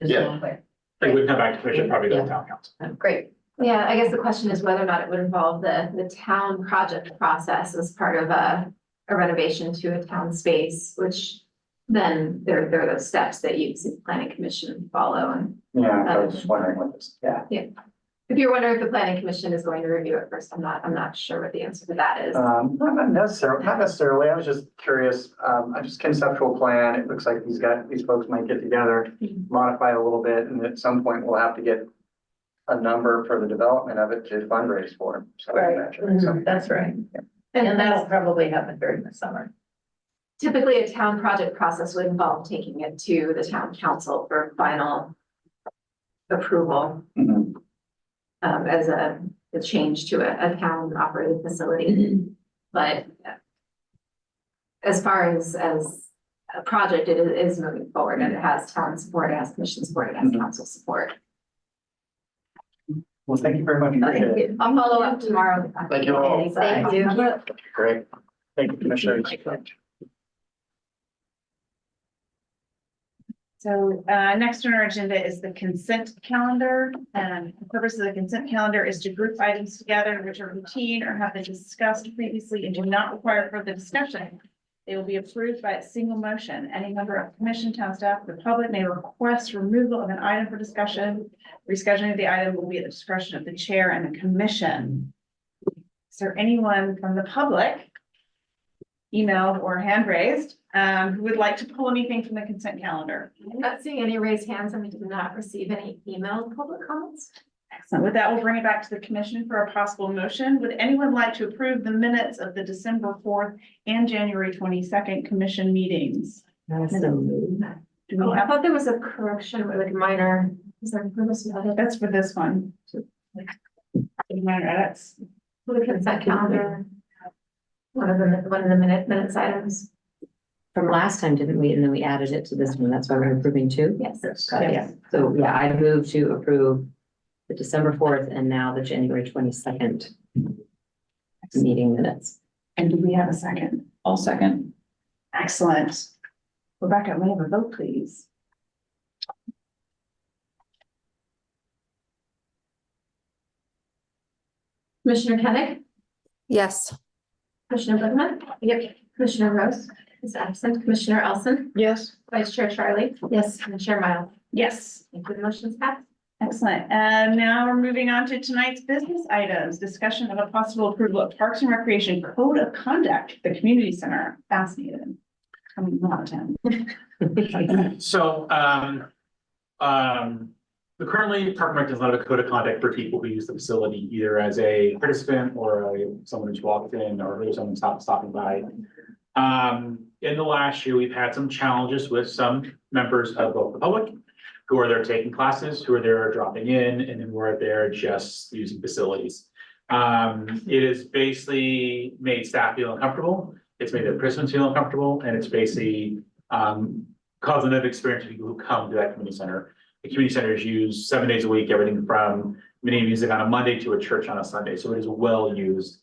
Just so I'm clear.
They would come back to Bishop, probably the town council.
Great.
Yeah, I guess the question is whether or not it would involve the town project process as part of a renovation to a town space, which then there are those steps that you see the planning commission follow and.
Yeah, I was just wondering what this, yeah.
If you're wondering if the planning commission is going to review it first, I'm not sure what the answer to that is.
Not necessarily. I was just curious. I just conceptual plan. It looks like these folks might get together, modify it a little bit, and at some point we'll have to get a number for the development of it to fundraise for. So I imagine something.
That's right. And that'll probably happen during the summer.
Typically, a town project process would involve taking it to the town council for final approval.
Mhm.
As a change to a town operated facility. But as far as a project, it is moving forward and it has town support, it has commission support, it has council support.
Well, thank you very much. Appreciate it.
I'll follow up tomorrow.
Thank you all.
Thank you.
Great. Thank you, Commissioner.
So next on our agenda is the consent calendar. And the purpose of the consent calendar is to group items together which are routine or have been discussed previously and do not require further discussion. They will be approved by a single motion. Any member of commission, town staff, or the public may request removal of an item for discussion. Rescheduling of the item will be at the discretion of the chair and the commission. Is there anyone from the public, emailed or hand raised, who would like to pull anything from the consent calendar?
I'm not seeing any raised hands and we did not receive any emailed public comments.
Excellent. With that, we'll bring it back to the commission for a possible motion. Would anyone like to approve the minutes of the December 4th and January 22nd commission meetings? Do we
I
have,
thought there was a correction with like minor, is there for this one?
that's for this one. Minor edits.
For the consent calendar. One of the minutes items.
From last time, didn't we? And then we added it to this one. That's why we're approving two.
Yes.
Got it.
Yes.
So yeah, I move to approve the December 4th and now the January 22nd meeting minutes.
And do we have a second?
All second.
Excellent. Rebecca, may I have a vote, please?
Commissioner Kenick,
Yes.
Commissioner Bugman. Yep. Commissioner Rose is absent. Commissioner Elson,
Yes.
Vice Chair Charlie. Yes. And Chair Miles.
Yes.
Thank you. The motion's passed.
Excellent. And now we're moving on to tonight's business items. Discussion of a possible approval of Parks and Recreation Code of Conduct, the Community Center. Fascinating. Coming from out of town.
So, currently Park and Rec does not have a code of conduct for people who use the facility either as a participant or someone who's walked in or who's someone stopping by. In the last year, we've had some challenges with some members of both the public who are there taking classes, who are there dropping in, and then who are there just using facilities. It has basically made staff feel uncomfortable. It's made their participants feel uncomfortable, and it's basically caused a negative experience for people who come to that community center. The community center is used 7 days a week, everything from mini music on a Monday to a church on a Sunday. So it is well used.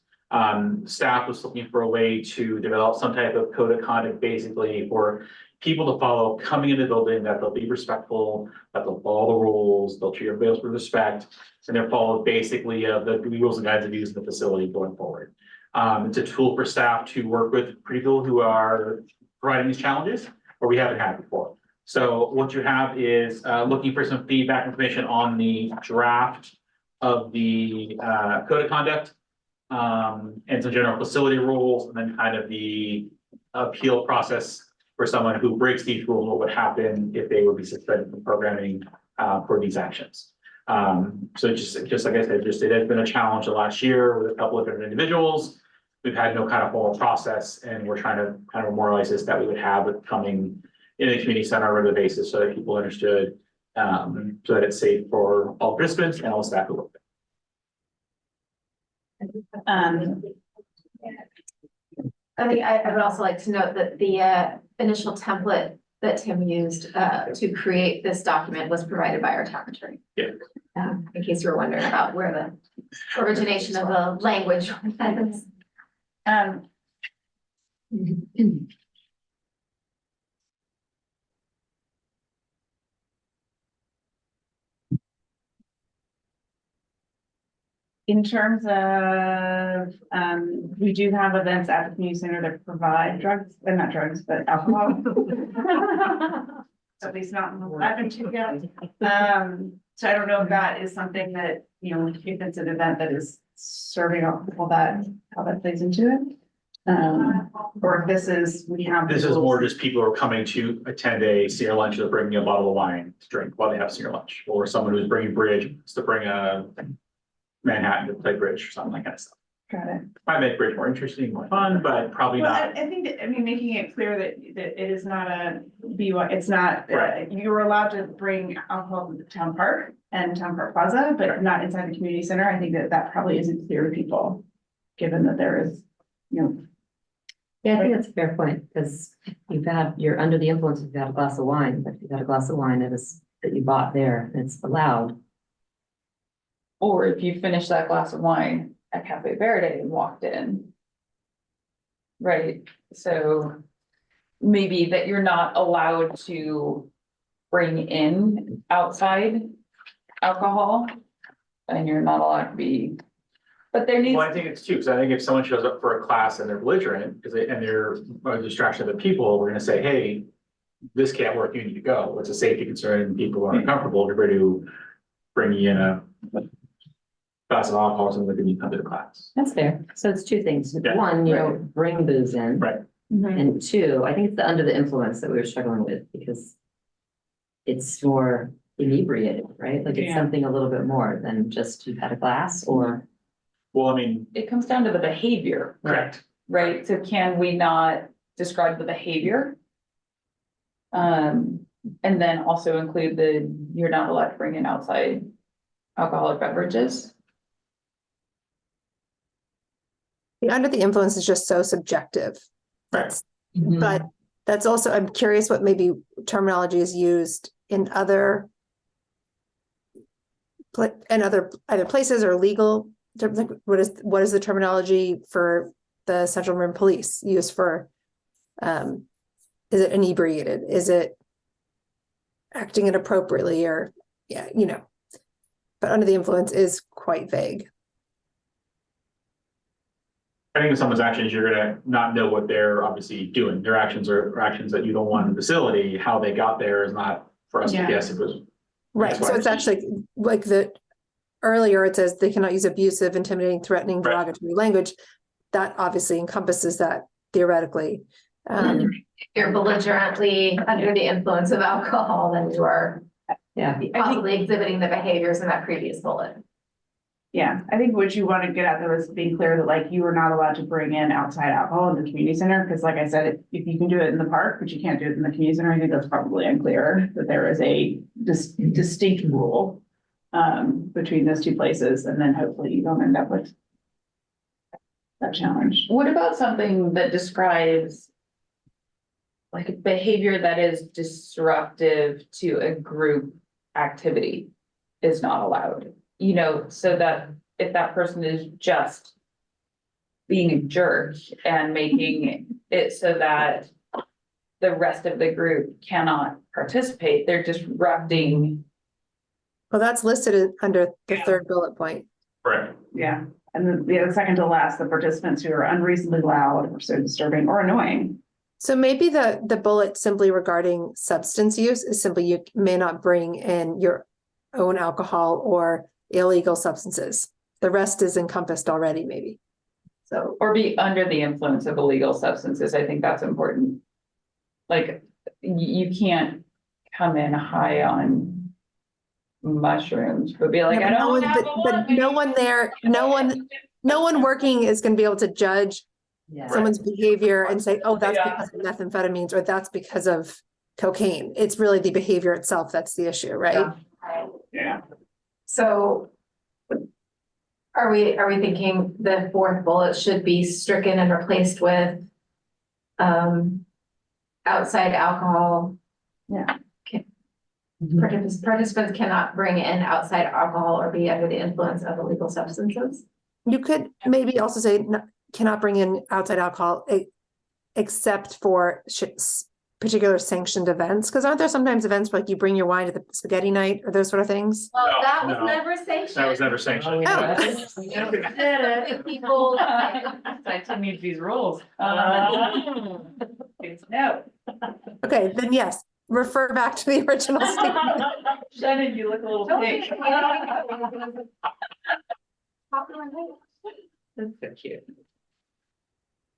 Staff was looking for a way to develop some type of code of conduct, basically for people to follow coming in the building, that they'll be respectful, that they'll follow the rules, they'll treat everybody else with respect, and they'll follow basically the rules and guides of using the facility going forward. It's a tool for staff to work with people who are providing these challenges, or we haven't had before. So what you have is looking for some feedback information on the draft of the code of conduct, and some general facility rules, and then kind of the appeal process for someone who breaks these rules, what would happen if they would be suspended from programming for these actions. So just like I said, it has been a challenge the last year with a couple of different individuals. We've had no kind of formal process, and we're trying to kind of memorialize this that we would have it coming in the community center on a regular basis so that people understood, so that it's safe for all participants and all staff who work there.
I think I would also like to note that the initial template that Tim used to create this document was provided by our town attorney.
Yeah.
In case you were wondering about where the origination of the language was.
In terms of, we do have events at the community center that provide drugs, not drugs, but alcohol. At least not in the lab and yet. So I don't know if that is something that, you know, if it's an event that is serving alcohol, that, how that plays into it. Or if this is, we have.
This is more just people who are coming to attend a senior lunch, they're bringing a bottle of wine to drink while they have senior lunch, or someone who's bringing bridge, wants to bring a Manhattan to play bridge or something like that stuff.
Got it.
Might make bridge more interesting, more fun, but probably
Well,
not.
I think, that, I mean, making it clear that it is not a BY, it's not,
Right.
you're allowed to bring alcohol to the town park and town park plaza, but not inside the community center. I think that probably isn't clear to people, given that there is, you know.
Yeah, I think that's a fair point, because you're under the influence if you've had a glass of wine, but if you've had a glass of wine that you bought there, it's allowed.
Or if you finish that glass of wine at Cafe Verde and walked in. Right, so maybe that you're not allowed to bring in outside alcohol. And you're not allowed to be, but there needs.
Well, I think it's too, because I think if someone shows up for a class and they're belligerent, and they're a distraction of the people, we're gonna say, hey, this can't work, you need to go. It's a safety concern, and people are uncomfortable, everybody to bring in a glass of alcohol, so that you come to the class.
That's fair. So it's two things.
Yeah.
One, you don't bring booze in.
Right.
And two, I think it's the under the influence that we were struggling with, because it's more inebriated, right? Like it's
Yeah.
something a little bit more than just you've had a glass or.
Well, I mean,
It comes down to the behavior,
correct.
right? So can we not describe the behavior? And then also include you're not allowed to bring in outside alcoholic beverages.
The under the influence is just so subjective. That's, but that's also, I'm curious what maybe terminology is used in other either places or legal terms. Like what is the terminology for the Central Marin Police used for, is it inebriated? Is it acting inappropriately, or, yeah, you know, but under the influence is quite vague.
I think in someone's actions, you're gonna not know what they're obviously doing. Their actions are actions that you don't want in the facility. How they got there is not for us to
Yeah.
guess. It was.
Right,
That's why
so it's
it's-
actually like earlier it says they cannot use abusive, intimidating, threatening,
Right.
derogatory language. That obviously encompasses that theoretically.
If you're belligerently under the influence of alcohol, then you are
Yeah.
possibly exhibiting the behaviors in that previous bullet.
Yeah, I think what you want to get at though is being clear that like you are not allowed to bring in outside alcohol in the community center, because like I said, if you can do it in the park, but you can't do it in the community center, I think that's probably unclear, that there is a distinct rule between those two places, and then hopefully you don't end up with that challenge.
What about something that describes like a behavior that is disruptive to a group activity is not allowed? You know, so that if that person is just being a jerk and making it so that the rest of the group cannot participate, they're disrupting.
Well, that's listed under the third bullet point.
Right.
Yeah, and then the second to last, the participants who are unreasonably loud or so disturbing or annoying.
So maybe the bullet simply regarding substance use is simply you may not bring in your own alcohol or illegal substances. The rest is encompassed already, maybe.
So,
Or be under the influence of illegal substances. I think that's important. Like, you can't come in high on mushrooms, but be like,
Yeah,
I
but
don't
no
have
one- but no one there, no one working is gonna be able to judge
Yeah.
someone's behavior and say, oh, that's
Yeah.
because of methamphetamines or that's because of cocaine. It's really the behavior itself that's the issue, right?
yeah.
So are we thinking the fourth bullet should be stricken and replaced with outside alcohol?
Yeah.
Participants cannot bring in outside alcohol or be under the influence of illegal substances?
You could maybe also say cannot bring in outside alcohol except for particular sanctioned events, because aren't there sometimes events where, like you bring your wine to the spaghetti night or those sort of things?
Well,
No,
that was
no.
never sanctioned.
That was never sanctioned.
People.
I need these rules.
No.
Okay, then yes, refer back to the original statement.
Shannon, you look a little pink. That's so cute.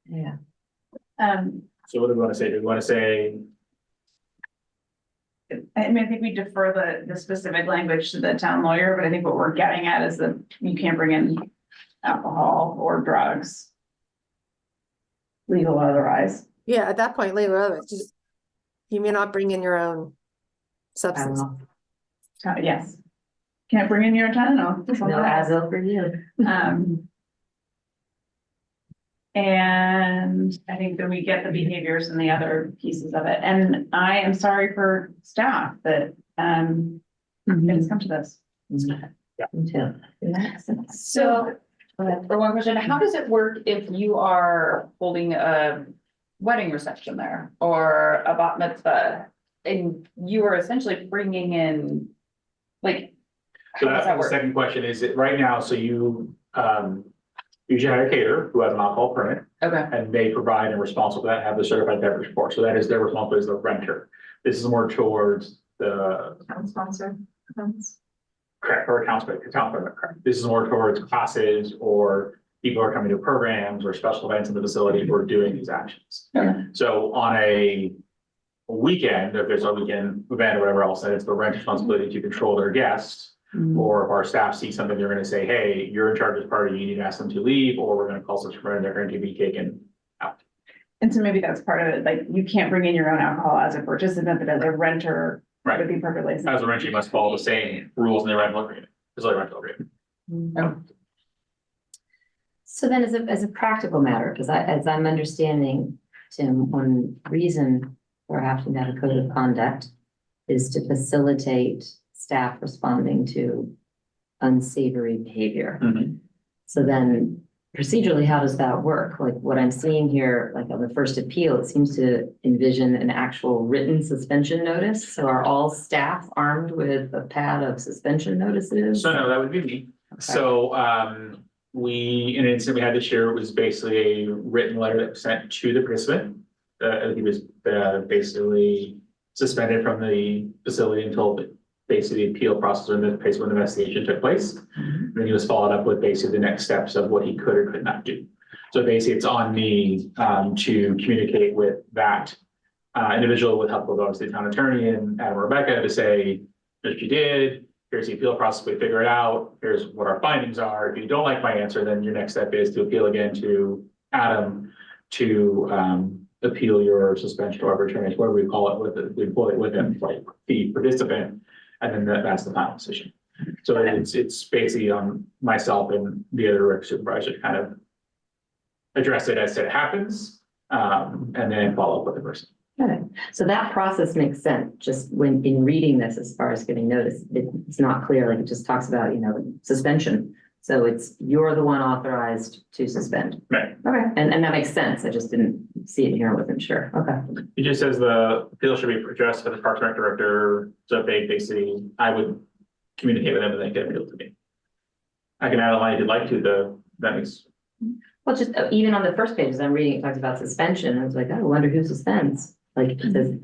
Yeah.
So what do we want to say? Do we want to say,
I mean, I think we defer the specific language to the town lawyer, but I think what we're getting at is that you can't bring in alcohol or drugs. Legal or otherwise.
Yeah, at that point, later, otherwise, just, you may not bring in your own
I don't
substance.
know.
Yes. Can't bring in your Tylenol.
No Advil for you.
And I think that we get the behaviors and the other pieces of it. And I am sorry for staff that it's come to this.
Me too.
So, for one question, how does it work if you are holding a wedding reception there or a bat mitzvah? And you are essentially bringing in, like,
so
how does
that's
that
the
work?
second question, is it right now, so you, usually hire a caterer who has an alcohol permit,
Okay,
and they provide and responsible for that, have the certified beverage report, so that is their responsibility as the renter. This is more towards the,
Town sponsor.
correct, or account permit, correct. This is more towards classes or people who are coming to programs or special events in the facility who are doing these actions.
Okay.
So on a weekend, if there's a weekend event or whatever else, then it's the rent responsibility to control their guests. Or if our staff see something, they're gonna say, hey, you're in charge of this party, you need to ask them to leave, or we're gonna call such a friend, they're going to be taken out.
And so maybe that's part of it, like you can't bring in your own alcohol as a participant, but as a renter.
Right.
Would be perfectly.
As a renter, you must follow the same rules in the rental agreement, facility rental agreement.
So then as a practical matter, because as I'm understanding, Tim, one reason for having to have a code of conduct is to facilitate staff responding to unsavory behavior.
Mhm.
So then procedurally, how does that work? Like what I'm seeing here, like on the first appeal, it seems to envision an actual written suspension notice. So are all staff armed with a pad of suspension notices?
So no, that would be me. So, in an incident we had this year, it was basically a written letter that was sent to the participant. He was, basically suspended from the facility until basically the appeal process or the place when the investigation took place. And then he was followed up with basically the next steps of what he could or could not do. So basically it's on me, to communicate with that, individual with help of obviously the town attorney and Adam or Rebecca to say, here's what you did, here's the appeal process, we figure it out, here's what our findings are. If you don't like my answer, then your next step is to appeal again to Adam to, appeal your suspension or arbitration, whatever we call it, with the employee, with them, like the participant. And then that's the final decision. So it's basically on myself and the other rec supervisor to kind of address it as it happens, and then follow up with the person.
Okay, so that process makes sense, just when in reading this, as far as giving notice, it's not clear, like it just talks about, suspension. So it's, you're the one authorized to suspend.
Right.
Okay, and that makes sense, I just didn't see it here, I wasn't sure, okay.
It just says the appeal should be addressed to the Parks and Rec director, so if they basically, I would communicate with them and they get appealed to me. I can add a line if you'd like to, that makes.
Well, just even on the first page, as I'm reading, it talks about suspension, I was like, oh, I wonder who suspends, like it says,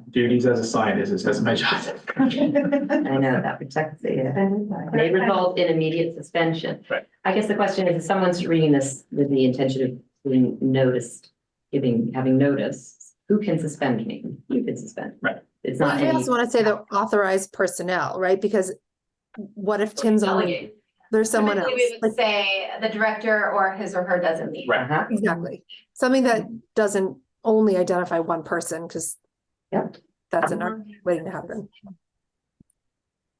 Duties as a scientist, it says my job.
I know that protects the, may result in immediate suspension.
Right.
I guess the question is, if someone's reading this with the intention of being noticed, having notice, who can suspend me? You can suspend.
Right.
It's
Well,
not
we
any.
also want to say the authorized personnel, right? Because what if Tim's only, there's someone else?
Typically, we would
Like,
say the director or his or her designee.
Right.
Uh-huh.
exactly. Something that doesn't only identify one person, because
Yep.
that's enough waiting to happen.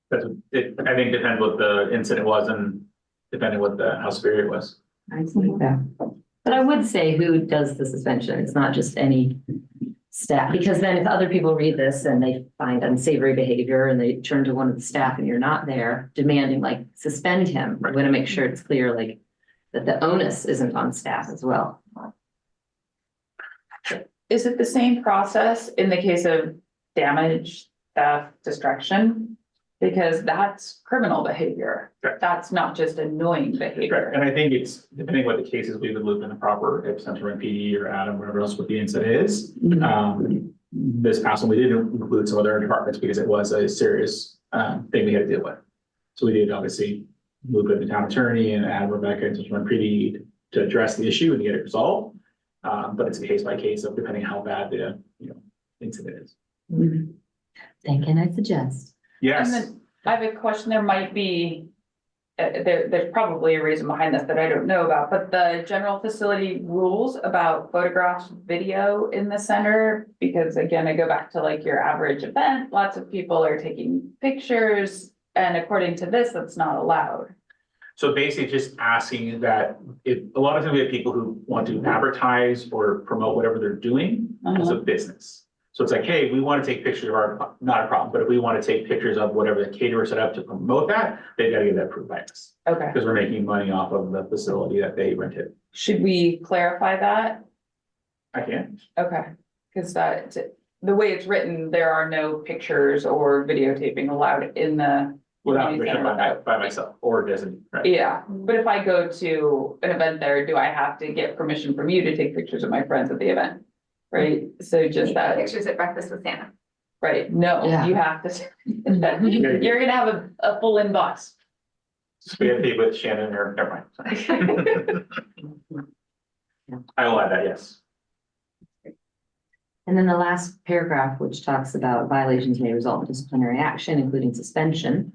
That's, I think depends what the incident was and depending what how severe it was.
I see that. But I would say who does the suspension, it's not just any staff, because then if other people read this and they find unsavory behavior and they turn to one of the staff and you're not there demanding like suspend him, we want to make sure it's clear like that the onus isn't on staff as well.
Is it the same process in the case of damage, theft, destruction? Because that's criminal behavior.
Correct.
That's not just annoying behavior.
And I think it's, depending what the case is, we would loop in the proper, if Central PD or Adam, whatever else what the incident is. this past one, we didn't include some other departments because it was a serious thing we had to deal with. So we did obviously move with the town attorney and add Rebecca and Run Pretty to address the issue and get it resolved. But it's a case by case of depending how bad the, incident is.
Then can I suggest?
Yes.
And then I have a question, there might be, there's probably a reason behind this that I don't know about, but the general facility rules about photographs, video in the center, because again, I go back to like your average event, lots of people are taking pictures, and according to this, that's not allowed.
So basically just asking that if, a lot of times we have people who want to advertise or promote whatever they're doing as a business. So it's like, hey, we want to take pictures of our, not a problem, but if we want to take pictures of whatever the caterer set up to promote that, they've got to get that approved by us.
Okay,
Because we're making money off of the facility that they rented.
should we clarify that?
I can.
Okay, because that, the way it's written, there are no pictures or videotaping allowed in the.
Without
community
permission
center.
by myself or doesn't, right?
Yeah, but if I go to an event there, do I have to get permission from you to take pictures of my friends at the event? Right, so just that,
Pictures at breakfast with Santa.
right, no,
Yeah.
you have to, you're gonna have a full inbox.
Spaghetti with Shannon or, never mind. I will add that, yes.
And then the last paragraph, which talks about violations may result in disciplinary action, including suspension.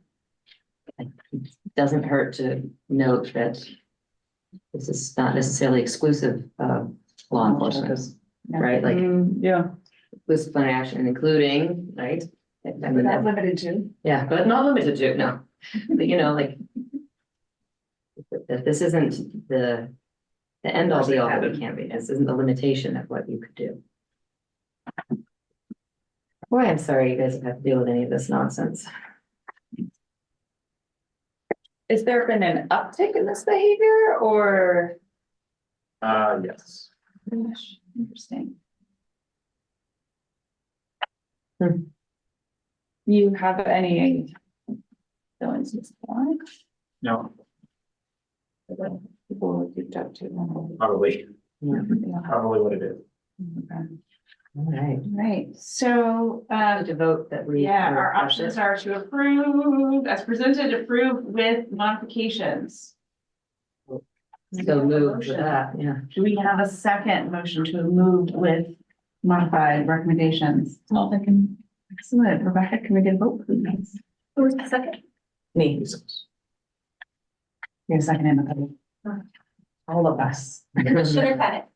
It doesn't hurt to note that this is not necessarily exclusive of law enforcement, right? Like
Yeah.
disciplinary action, including, right? I mean,
Not limited to.
yeah, but not limited to, no. But like that this isn't the end all be all that it can be. This isn't the limitation of what you could do. Boy, I'm sorry you guys have had to deal with any of this nonsense.
Has there been an uptick in this behavior or?
Yes.
Gosh, interesting.
Hmm.
You have any feelings at this point?
No,
People you've talked to.
probably,
Yeah.
probably what it is.
Okay.
All right.
Right, so,
To vote that we.
yeah, our options are to approve, as presented, approve with modifications.
So move for that, yeah.
Do we have a second motion to move with modified recommendations? All thinking, excellent, Rebecca, can we get a vote, please?
Who's the second?
Me.
You're second in the all of us.
Commissioner Pettit,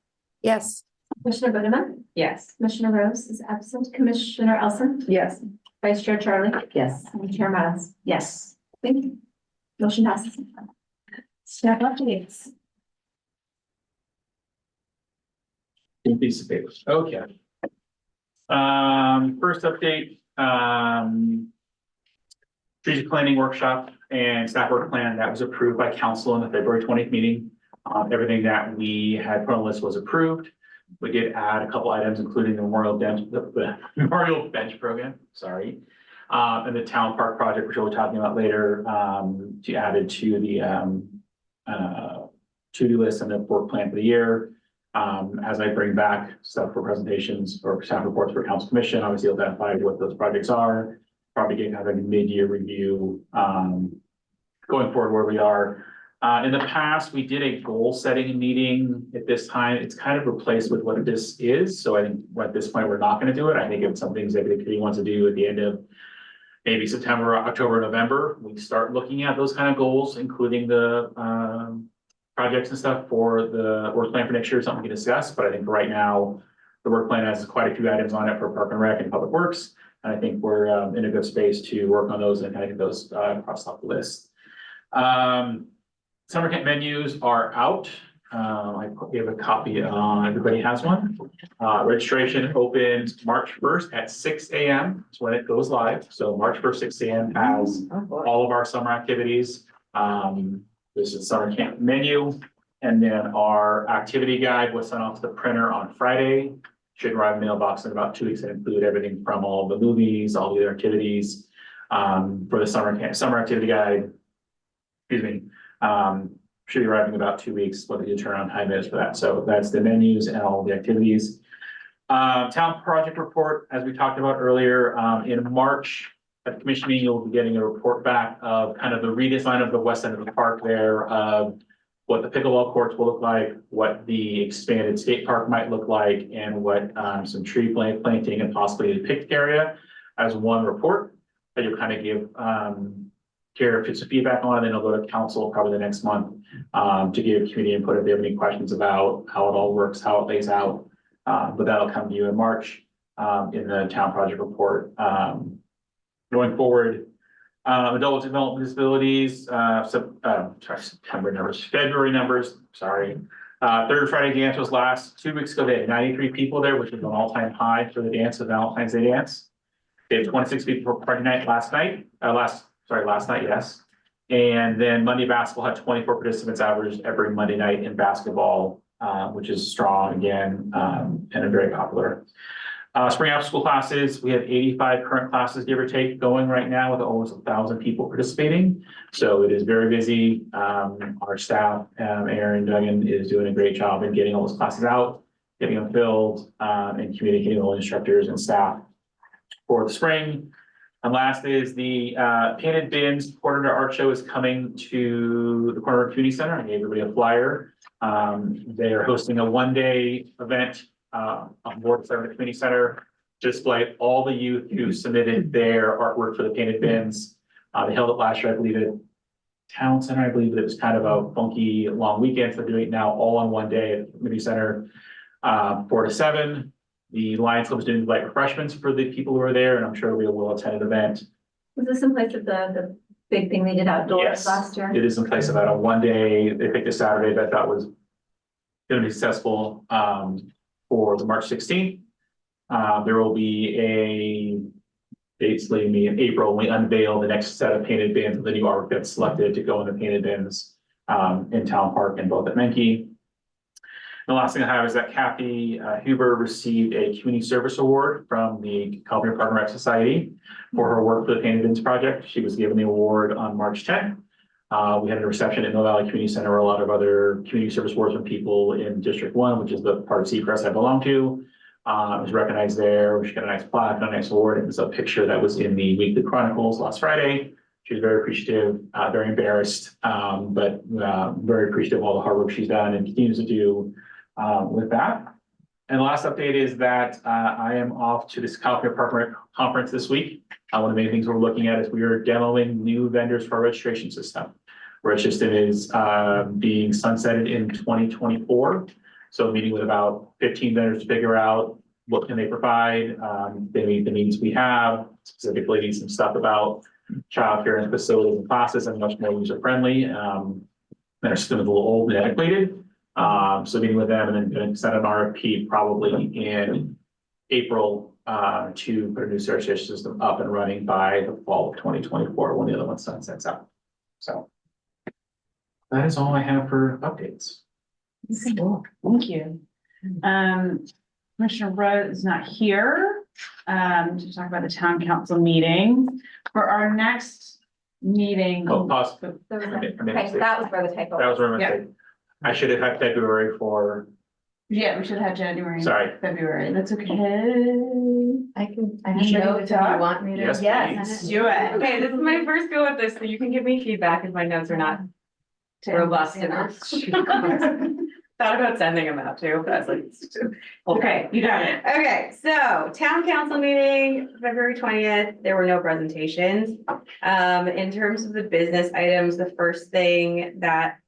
Yes.
Commissioner Budema,
Yes.
Commissioner Rose is absent, Commissioner Elson,
Yes.
Vice Chair Charlie,
Yes.
and Chair Miles.
Yes.
Thank you. Motion passes.
Staff updates.
Piece of paper, okay. First update, strategic planning workshop and staff work plan that was approved by council in the February 20th meeting. Everything that we had put on the list was approved. We did add a couple items, including the Memorial Bench program, sorry. And the town park project, which we'll be talking about later, to added to the to-do list and the work plan for the year. As I bring back stuff for presentations or staff reports for council commission, obviously identify what those projects are. Probably getting kind of a mid-year review, going forward where we are. In the past, we did a goal setting meeting at this time. It's kind of replaced with what this is. So I think at this point, we're not going to do it. I think it's something executive committee wants to do at the end of maybe September, October, November. We start looking at those kind of goals, including the projects and stuff for the work plan for next year, something we can discuss. But I think right now, the work plan has quite a few items on it for Park and Rec and Public Works. And I think we're in a good space to work on those and kind of get those crossed off the list. Summer camp menus are out. I gave a copy on, everybody has one. Registration opens March 1st at 6 a.m. That's when it goes live. So March 1st, 6 a.m. has all of our summer activities. This is summer camp menu. And then our activity guide was sent off to the printer on Friday. Should arrive in the mailbox in about 2 weeks and include everything from all the movies, all the other activities. For the summer activity guide, excuse me, should be arriving in about 2 weeks, what the turnaround time is for that. So that's the menus and all the activities. Town project report, as we talked about earlier, in March, at the commission meeting, you'll be getting a report back of kind of the redesign of the west end of the park there, of what the pickleball courts will look like, what the expanded skate park might look like, and what, some tree planting and possibly a picnic area as one report that you'll kind of give, care if it's a feedback on, and then it'll go to council probably the next month, to give community input if they have any questions about how it all works, how it lays out. But that'll come to you in March, in the town project report. Going forward, adult development disabilities, September numbers, February numbers, sorry. Third Friday dance was last 2 weeks ago. They had 93 people there, which was an all-time high for the dance, the Valentine's Day dance. They had 26 people for party night last night, last night, yes. And then Monday basketball had 24 participants averaged every Monday night in basketball, which is strong again, and a very popular. Spring after school classes, we have 85 current classes, give or take, going right now with almost 1,000 people participating. So it is very busy. Our staff, Aaron Duggan, is doing a great job in getting all those classes out, getting them filled, and communicating with all instructors and staff for the spring. And last is the painted bins. Corte Madera Art Show is coming to the Corte Madera Community Center. I gave everybody a flyer. They are hosting a one-day event on board the community center to display all the youth who submitted their artwork for the painted bins. They held it last year, I believe, at Town Center. I believe that it was kind of a funky long weekend, so they're doing it now all on one day at the community center, 4 to 7. The Lions Club is doing light refreshments for the people who are there, and I'm sure we will attend an event.
Was this in place of the big thing they did outdoors
Yes,
last year?
it is in place of that on one day. They picked a Saturday that I thought was going to be successful for the March 16th. There will be basically in April, we unveil the next set of painted bins of the new artwork that's selected to go in the painted bins in Town Park and both at Menke. The last thing I have is that Kathy Huber received a community service award from the California Park and Rec Society for her work for the Painted Bins project. She was given the award on March 10th. We had a reception at Mill Valley Community Center where a lot of other community service awards from people in District 1, which is the part of Seacrest I belong to. It was recognized there. She got a nice plaque and a nice award. It was a picture that was in the Weekly Chronicles last Friday. She was very appreciative, very embarrassed, but very appreciative of all the hard work she's done and continues to do with that. And the last update is that I am off to this California Park and Rec conference this week. One of the main things we're looking at is we are demoing new vendors for our registration system. Registration system is being sunsetted in 2024. So meeting with about 15 vendors to figure out what can they provide. They meet the needs we have, specifically some stuff about childcare and facilities and classes and much more user friendly. And our system is a little old and antiquated. So meeting with them and then send an RFP probably in April to put a new registration system up and running by the fall of 2024 when the other one sunsets out. So that is all I have for updates.
Thank you. Commissioner Rose is not here to talk about the town council meeting. For our next meeting.
Oh, pause.
Okay, that was where the typo.
That was where my
Yeah.
mistake. I should have had February for,
Yeah, we should have had January.
sorry.
February, that's okay.
I have
Should
notes if you
talk?
want me to.
Yes,
Yes, do it.
Okay, this is my first go with this, so you can give me feedback if my notes are not robust enough. Thought about sending them out too, but I was like.
Okay, you got it.
Okay, so town council meeting, February 20th, there were no presentations. In terms of the business items, the first thing that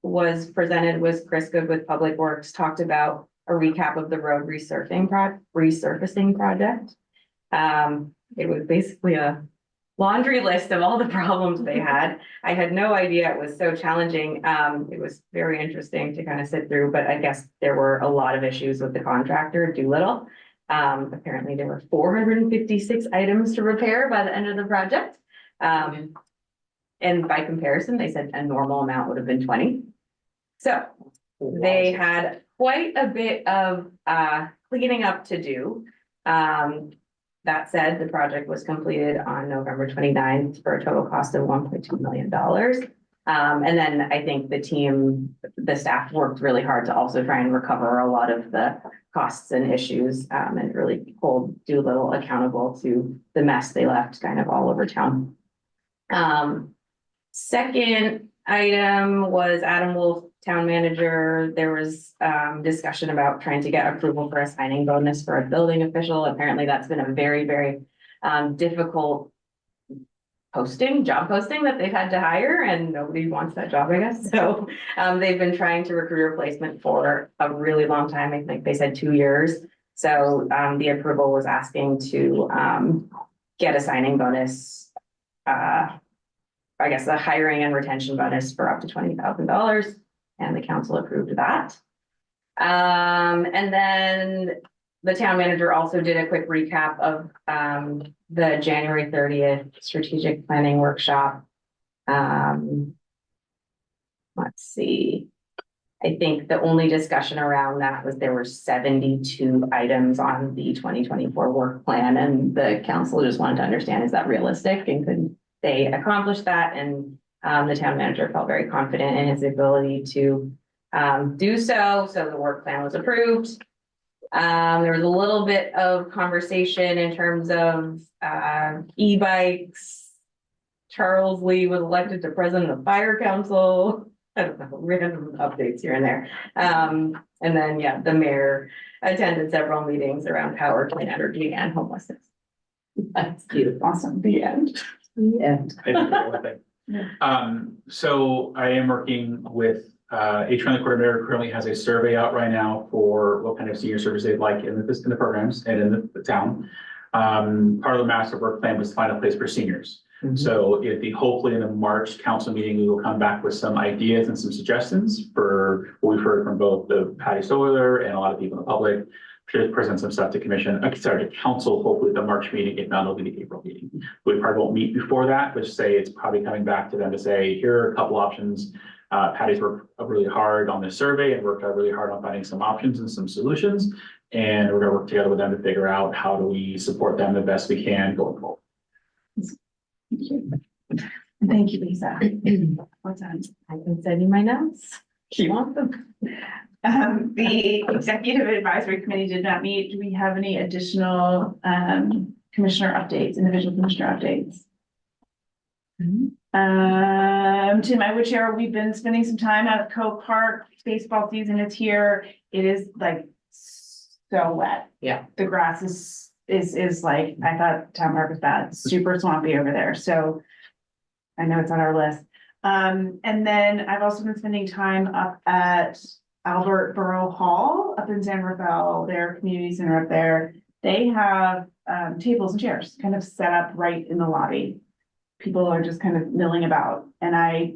was presented was Chris Good with Public Works, talked about a recap of the road resurfacing project. It was basically a laundry list of all the problems they had. I had no idea it was so challenging. It was very interesting to kind of sit through, but I guess there were a lot of issues with the contractor, Doolittle. Apparently there were 456 items to repair by the end of the project. And by comparison, they said a normal amount would have been 20. So they had quite a bit of cleaning up to do. That said, the project was completed on November 29th for a total cost of $1.2 million. And then I think the staff worked really hard to also try and recover a lot of the costs and issues, and really hold Doolittle accountable to the mess they left kind of all over town. Second item was Adam Wolf, town manager. There was discussion about trying to get approval for a signing bonus for a building official. Apparently that's been a very, very difficult job posting that they've had to hire, and nobody wants that job, I guess. So they've been trying to recruit a replacement for a really long time. I think they said 2 years. So the approval was asking to get a signing bonus, I guess a hiring and retention bonus for up to $20,000, and the council approved that. And then the town manager also did a quick recap of the January 30th strategic planning workshop. Let's see. I think the only discussion around that was there were 72 items on the 2024 work plan, and the council just wanted to understand, is that realistic, and could they accomplish that? And the town manager felt very confident in his ability to do so. So the work plan was approved. There was a little bit of conversation in terms of e-bikes. Charles Lee was elected to president of fire council. I don't know, random updates here and there. And then, yeah, the mayor attended several meetings around power, clean energy, and homelessness. That's beautiful. Awesome. The end.
I think one thing. So I am working with H1 Corte Madera currently has a survey out right now for what kind of senior service they'd like in the programs and in the town. Part of the master work plan was to find a place for seniors. So hopefully in the March council meeting, we will come back with some ideas and some suggestions for what we've heard from both the Patty Solar and a lot of people in the public. Should present some stuff to to council, hopefully at the March meeting, if not, it'll be the April meeting. We probably won't meet before that, but say it's probably coming back to them to say, here are a couple options. Patty's worked really hard on this survey and worked out really hard on finding some options and some solutions. And we're gonna work together with them to figure out how do we support them the best we can going forward.
Thank you, Lisa. What's that?
I can send you my notes. Do you want them?
The executive advisory committee did not meet. Do we have any additional commissioner updates, individual commissioner updates? Tim, I would share, we've been spending some time out at Cove Park. Baseball season is here. It is like so wet.
Yeah.
The grass is like, I thought town park was bad, super swampy over there. So I know it's on our list. And then I've also been spending time up at Albert Borough Hall up in San Rafael, their community center up there. They have tables and chairs kind of set up right in the lobby. People are just kind of milling about. And I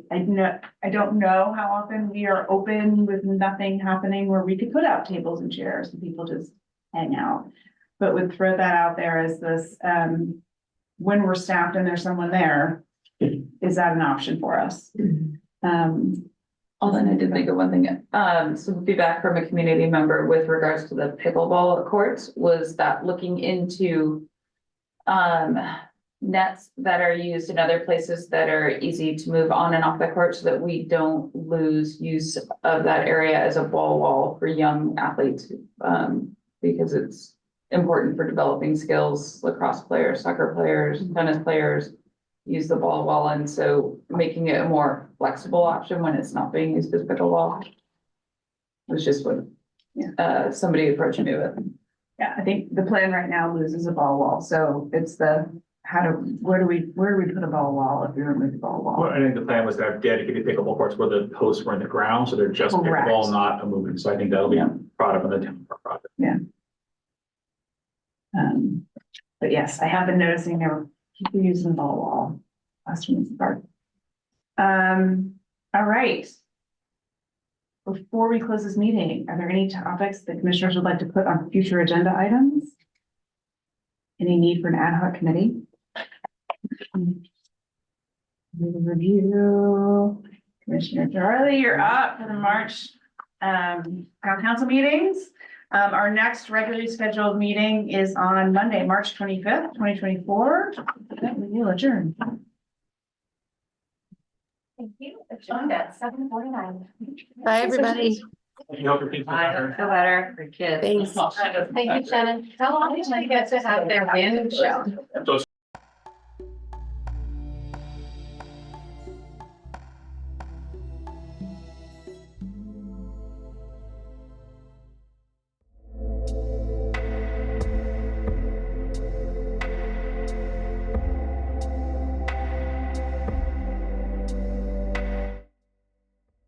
don't know how often we are open with nothing happening where we could put out tables and chairs and people just hang out. But would throw that out there as this, when we're staffed and there's someone there, is that an option for us?
Although I did think of one thing, some feedback from a community member with regards to the pickleball courts was that looking into nets that are used in other places that are easy to move on and off the court so that we don't lose use of that area as a ball wall for young athletes, because it's important for developing skills. Lacrosse players, soccer players, tennis players use the ball wall, and so making it a more flexible option when it's not being used as pickleball was just what somebody approached me with.
Yeah, I think the plan right now loses a ball wall, so it's where do we put a ball wall if we remove the ball wall?
Well, I think the plan was to have dedicated pickleball courts where the posts were in the ground, so they're just
Correct.
pickleball, not a moving. So I think that'll be brought up in the town park project.
Yeah. But yes, I have been noticing there were people using the ball wall last week's park. All right. Before we close this meeting, are there any topics that commissioners would like to put on future agenda items? Any need for an ad hoc committee? Review. Commissioner Charlie, you're up for the March town council meetings. Our next regularly scheduled meeting is on Monday, March 25th, 2024. We will adjourn.
Thank you. Adjourned at 7:49.
Bye, everybody.
You hope your kids.
Feel better for kids.
Thanks.
Thank you, Shannon. How long did you get to have their band show?
So